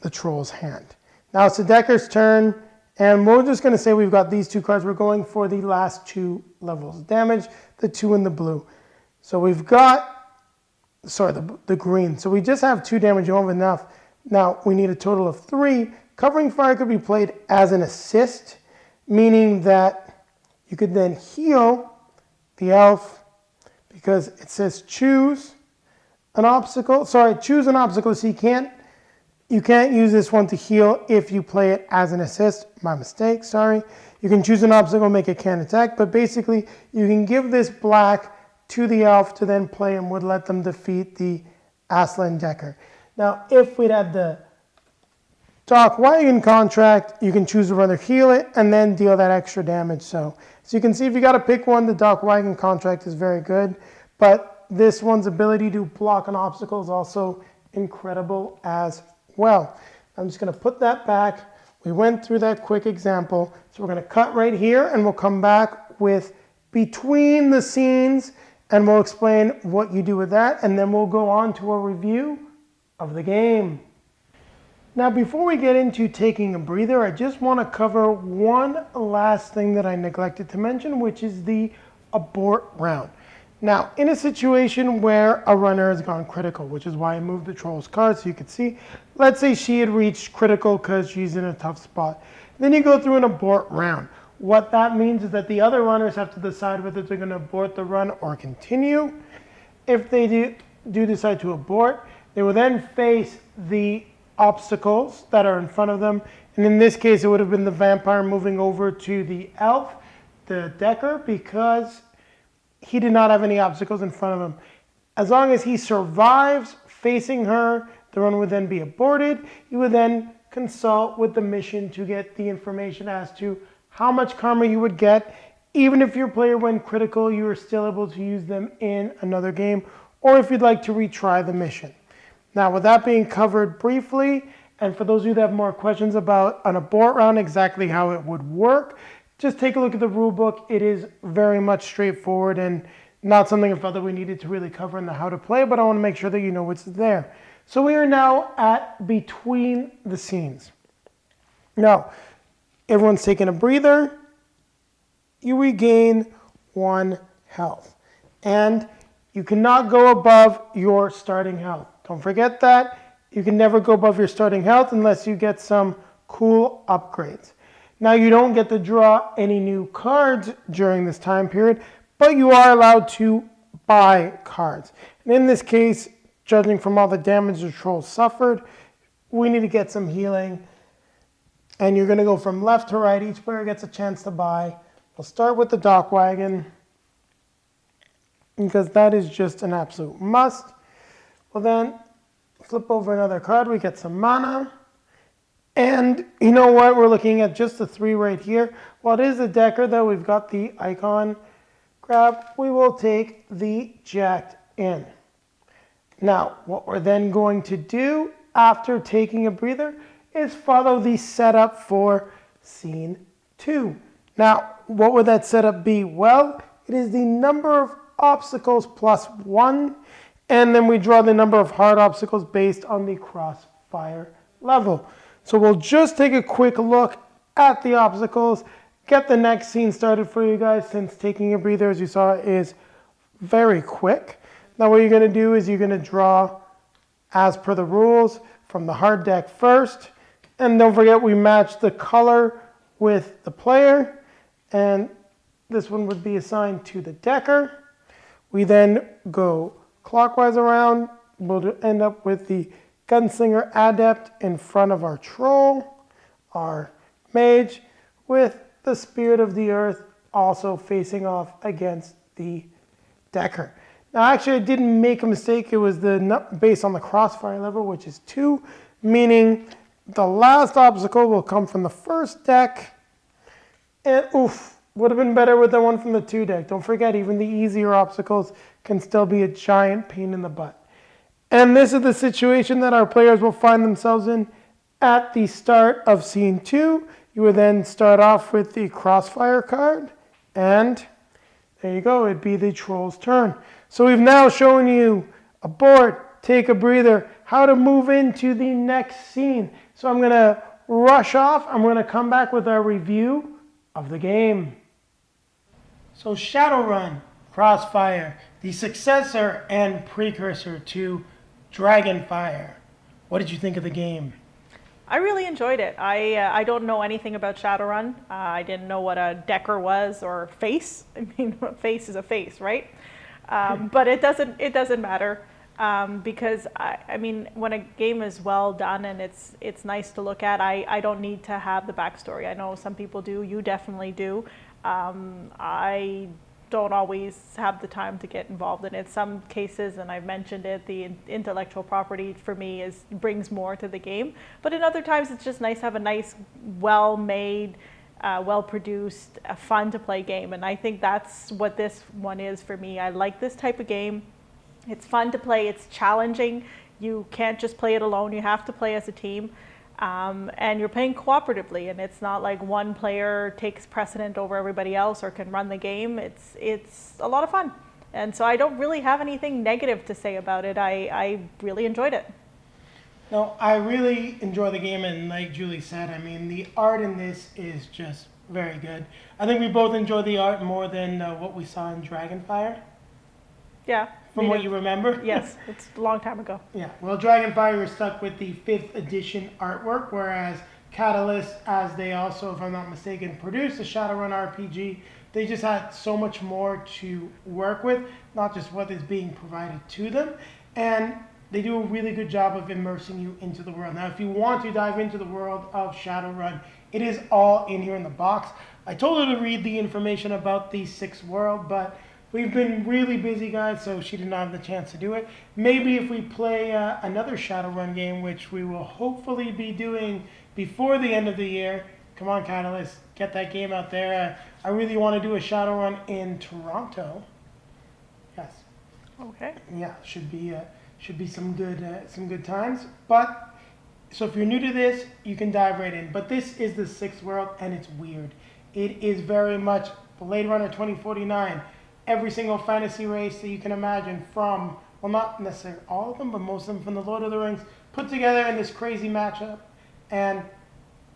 the troll's hand. Now it's the Decker's turn, and we're just going to say we've got these 2 cards. We're going for the last 2 levels of damage, the 2 in the blue. So we've got the green. So we just have 2 damage, you don't have enough. Now we need a total of 3. Covering fire could be played as an assist, meaning that you could then heal the elf, because it says choose an obstacle. Choose an obstacle, so you can't use this one to heal if you play it as an assist. My mistake, sorry. You can choose an obstacle, make it can't attack, but basically you can give this black to the elf to then play and would let them defeat the Aslan Decker. Now, if we'd had the Dock Wagon contract, you can choose to rather heal it and then deal that extra damage. So you can see if you got to pick one, the Dock Wagon contract is very good, but this one's ability to block an obstacle is also incredible as well. I'm just going to put that back. We went through that quick example. So we're going to cut right here and we'll come back with between the scenes and we'll explain what you do with that. And then we'll go on to a review of the game. Now, before we get into taking a breather, I just want to cover one last thing that I neglected to mention, which is the abort round. Now, in a situation where a runner has gone critical, which is why I moved the troll's card so you could see, let's say she had reached critical because she's in a tough spot. Then you go through an abort round. What that means is that the other runners have to decide whether they're going to abort the run or continue. If they do decide to abort, they will then face the obstacles that are in front of them. And in this case, it would have been the vampire moving over to the elf, the Decker, because he did not have any obstacles in front of him. As long as he survives facing her, the run would then be aborted. He would then consult with the mission to get the information as to how much karma you would get. Even if your player went critical, you are still able to use them in another game, or if you'd like to retry the mission. Now, with that being covered briefly, and for those of you that have more questions about an abort round, exactly how it would work, just take a look at the rule book. It is very much straightforward and not something I felt that we needed to really cover in the how to play, but I want to make sure that you know what's there. So we are now at between the scenes. Now, everyone's taking a breather. You regain 1 health. And you cannot go above your starting health. Don't forget that. You can never go above your starting health unless you get some cool upgrades. Now, you don't get to draw any new cards during this time period, but you are allowed to buy cards. And in this case, judging from all the damage the troll suffered, we need to get some healing. And you're going to go from left to right. Each player gets a chance to buy. We'll start with the dock wagon, because that is just an absolute must. We'll then flip over another card. We get some mana. And you know what? We're looking at just the 3 right here. While it is a Decker, though, we've got the icon grab. We will take the Jacked in. Now, what we're then going to do after taking a breather is follow the setup for scene 2. Now, what would that setup be? Well, it is the number of obstacles plus 1, and then we draw the number of hard obstacles based on the crossfire level. So we'll just take a quick look at the obstacles, get the next scene started for you guys, since taking a breather, as you saw, is very quick. Now what you're going to do is you're going to draw, as per the rules, from the hard deck first. And don't forget, we match the color with the player. And this one would be assigned to the Decker. We then go clockwise around. We'll end up with the Gunslinger Adept in front of our Troll, our Mage, with the Spirit of the Earth also facing off against the Decker. Now, actually, I didn't make a mistake. It was based on the crossfire level, which is 2, meaning the last obstacle will come from the first deck. And oof, would have been better with the one from the 2 deck. Don't forget, even the easier obstacles can still be a giant pain in the butt. And this is the situation that our players will find themselves in at the start of scene 2. You would then start off with the crossfire card, and there you go, it'd be the Troll's turn. So we've now shown you abort, take a breather, how to move into the next scene. So I'm going to rush off. I'm going to come back with our review of the game. So Shadowrun Crossfire, the successor and precursor to Dragonfire. What did you think of the game? I really enjoyed it. I don't know anything about Shadowrun. I didn't know what a Decker was or face. I mean, a face is a face, right? But it doesn't matter because I mean, when a game is well done and it's nice to look at, I don't need to have the backstory. I know some people do. You definitely do. I don't always have the time to get involved in it. Some cases, and I've mentioned it, the intellectual property for me brings more to the game. But in other times, it's just nice to have a nice, well-made, well-produced, fun to play game. And I think that's what this one is for me. I like this type of game. It's fun to play. It's challenging. You can't just play it alone. You have to play as a team. and you're playing cooperatively, and it's not like one player takes precedent over everybody else or can run the game. It's a lot of fun, and so I don't really have anything negative to say about it. I really enjoyed it. No, I really enjoy the game, and like Julie said, I mean, the art in this is just very good. I think we both enjoy the art more than what we saw in Dragonfire, Yeah. from what you remember. Yes, it's a long time ago. Yeah, well, Dragonfire was stuck with the 5th edition artwork, whereas Catalyst, as they also, if I'm not mistaken, produced a Shadowrun RPG, they just had so much more to work with, not just what is being provided to them. And they do a really good job of immersing you into the world. Now, if you want to dive into the world of Shadowrun, it is all in here in the box. I told her to read the information about the 6th world, but we've been really busy, guys, so she did not have the chance to do it. Maybe if we play another Shadowrun game, which we will hopefully be doing before the end of the year. Come on, Catalyst, get that game out there. I really want to do a Shadowrun in Toronto. Yes. Okay. Yeah, should be some good times. But so if you're new to this, you can dive right in. But this is the 6th world, and it's weird. It is very much Blade Runner 2049. Every single fantasy race that you can imagine from, well, not necessarily all of them, but most of them from the Lord of the Rings, put together in this crazy matchup, and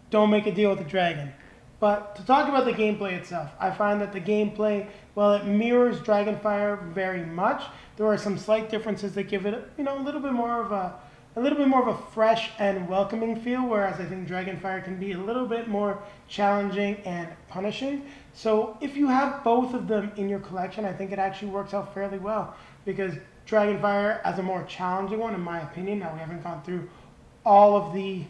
don't make a deal with the dragon. But to talk about the gameplay itself, I find that the gameplay, well, it mirrors Dragonfire very much. There are some slight differences that give it, a little bit more of a fresh and welcoming feel, whereas I think Dragonfire can be a little bit more challenging and punishing. So if you have both of them in your collection, I think it actually works out fairly well, because Dragonfire, as a more challenging one, in my opinion, now we haven't gone through all of the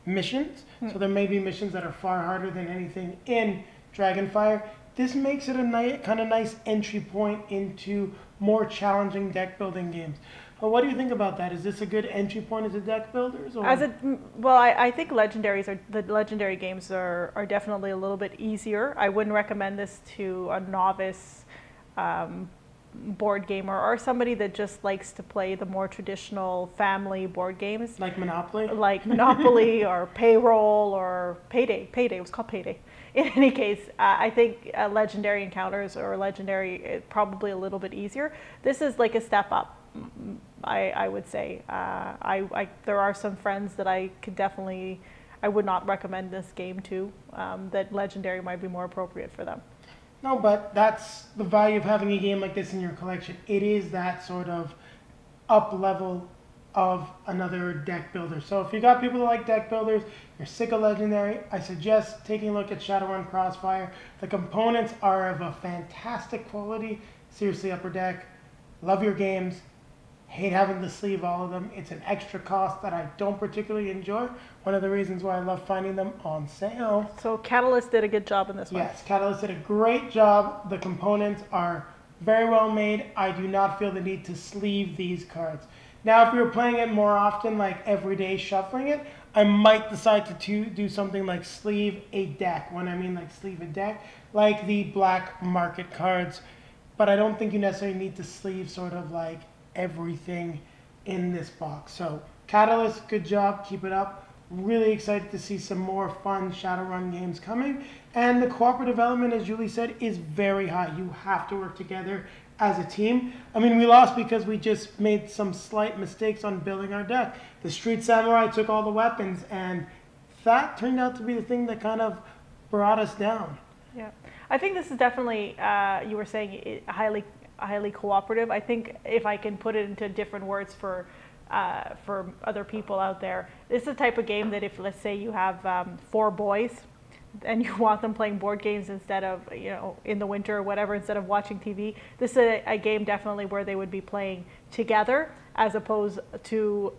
missions, so there may be missions that are far harder than anything in Dragonfire. This makes it a kind of nice entry point into more challenging deck building games. Well, what do you think about that? Is this a good entry point as a deck builders? Or? I think the legendary games are definitely a little bit easier. I wouldn't recommend this to a novice board gamer or somebody that just likes to play the more traditional family board games. Like Monopoly? Like Monopoly or Payroll or Payday. It was called Payday. In any case, I think Legendary Encounters or Legendary is probably a little bit easier. This is like a step up, I would say. There are some friends that I would not recommend this game to, that Legendary might be more appropriate for them. No, but that's the value of having a game like this in your collection. It is that sort of up level of another deck builder. So if you got people that like deck builders, you're sick of Legendary, I suggest taking a look at Shadowrun Crossfire. The components are of a fantastic quality. Seriously, Upper Deck, love your games. Hate having to sleeve all of them. It's an extra cost that I don't particularly enjoy. One of the reasons why I love finding them on sale. So Catalyst did a good job in this one. Yes, Catalyst did a great job. The components are very well made. I do not feel the need to sleeve these cards. Now, if we were playing it more often, like every day shuffling it, I might decide to do something like sleeve a deck. When I mean like sleeve a deck, like the black market cards. But I don't think you necessarily need to sleeve sort of like everything in this box. So Catalyst, good job, keep it up. Really excited to see some more fun Shadowrun games coming. And the cooperative element, as Julie said, is very high. You have to work together as a team. I mean, we lost because we just made some slight mistakes on building our deck. The Street Samurai took all the weapons, and that turned out to be the thing that kind of brought us down. Yeah, I think this is definitely, you were saying, highly cooperative. I think if I can put it into different words for other people out there, this is the type of game that if, let's say, you have 4 boys and you want them playing board games instead of, in the winter or whatever, instead of watching TV, this is a game definitely where they would be playing together as opposed to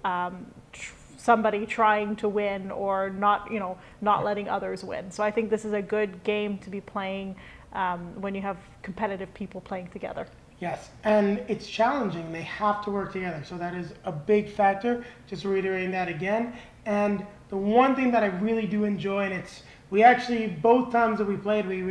somebody trying to win or not letting others win. So I think this is a good game to be playing when you have competitive people playing together. Yes, and it's challenging. They have to work together. So that is a big factor, just reiterating that again. And the one thing that I really do enjoy, and we actually, both times that we played, we've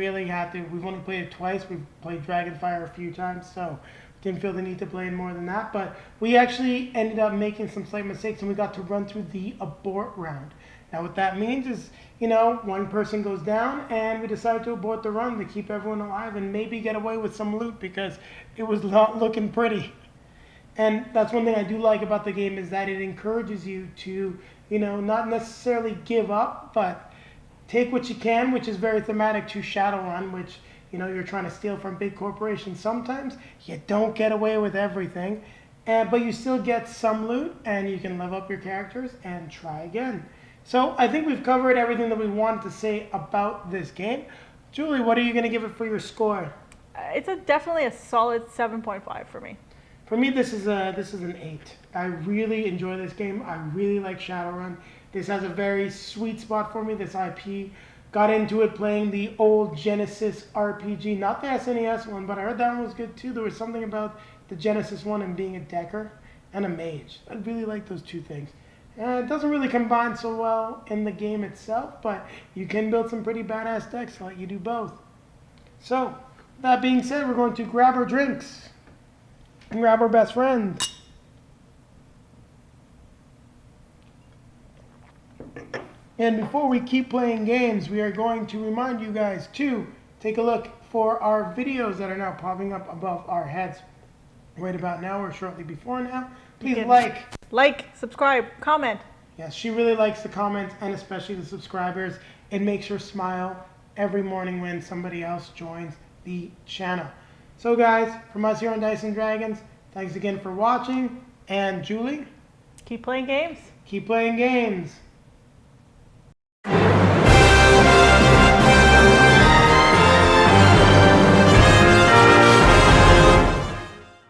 only played it twice. We've played Dragonfire a few times. So didn't feel the need to play in more than that. But we actually ended up making some slight mistakes, and we got to run through the abort round. Now what that means is, one person goes down, and we decide to abort the run to keep everyone alive and maybe get away with some loot because it was not looking pretty. And that's one thing I do like about the game, is that it encourages you to, not necessarily give up, but take what you can, which is very thematic to Shadowrun, which, you're trying to steal from big corporations. Sometimes you don't get away with everything, but you still get some loot, and you can level up your characters and try again. So I think we've covered everything that we wanted to say about this game. Julie, what are you going to give it for your score? It's definitely a solid 7.5 for me. For me, this is an 8. I really enjoy this game. I really like Shadowrun. This has a very sweet spot for me, this IP. Got into it playing the old Genesis RPG, not the SNES one, but I heard that one was good too. There was something about the Genesis one and being a decker and a mage. I really like those two things. It doesn't really combine so well in the game itself, but you can build some pretty badass decks to let you do both. So, that being said, we're going to grab our drinks and grab our best friend. And before we keep playing games, we are going to remind you guys to take a look for our videos that are now popping up above our heads right about now or shortly before now. Please like, subscribe, comment. Yes, she really likes the comments and especially the subscribers. It makes her smile every morning when somebody else joins the channel. So guys, from us here on Dice and Dragons, thanks again for watching. And Julie? Keep playing games. Keep playing games.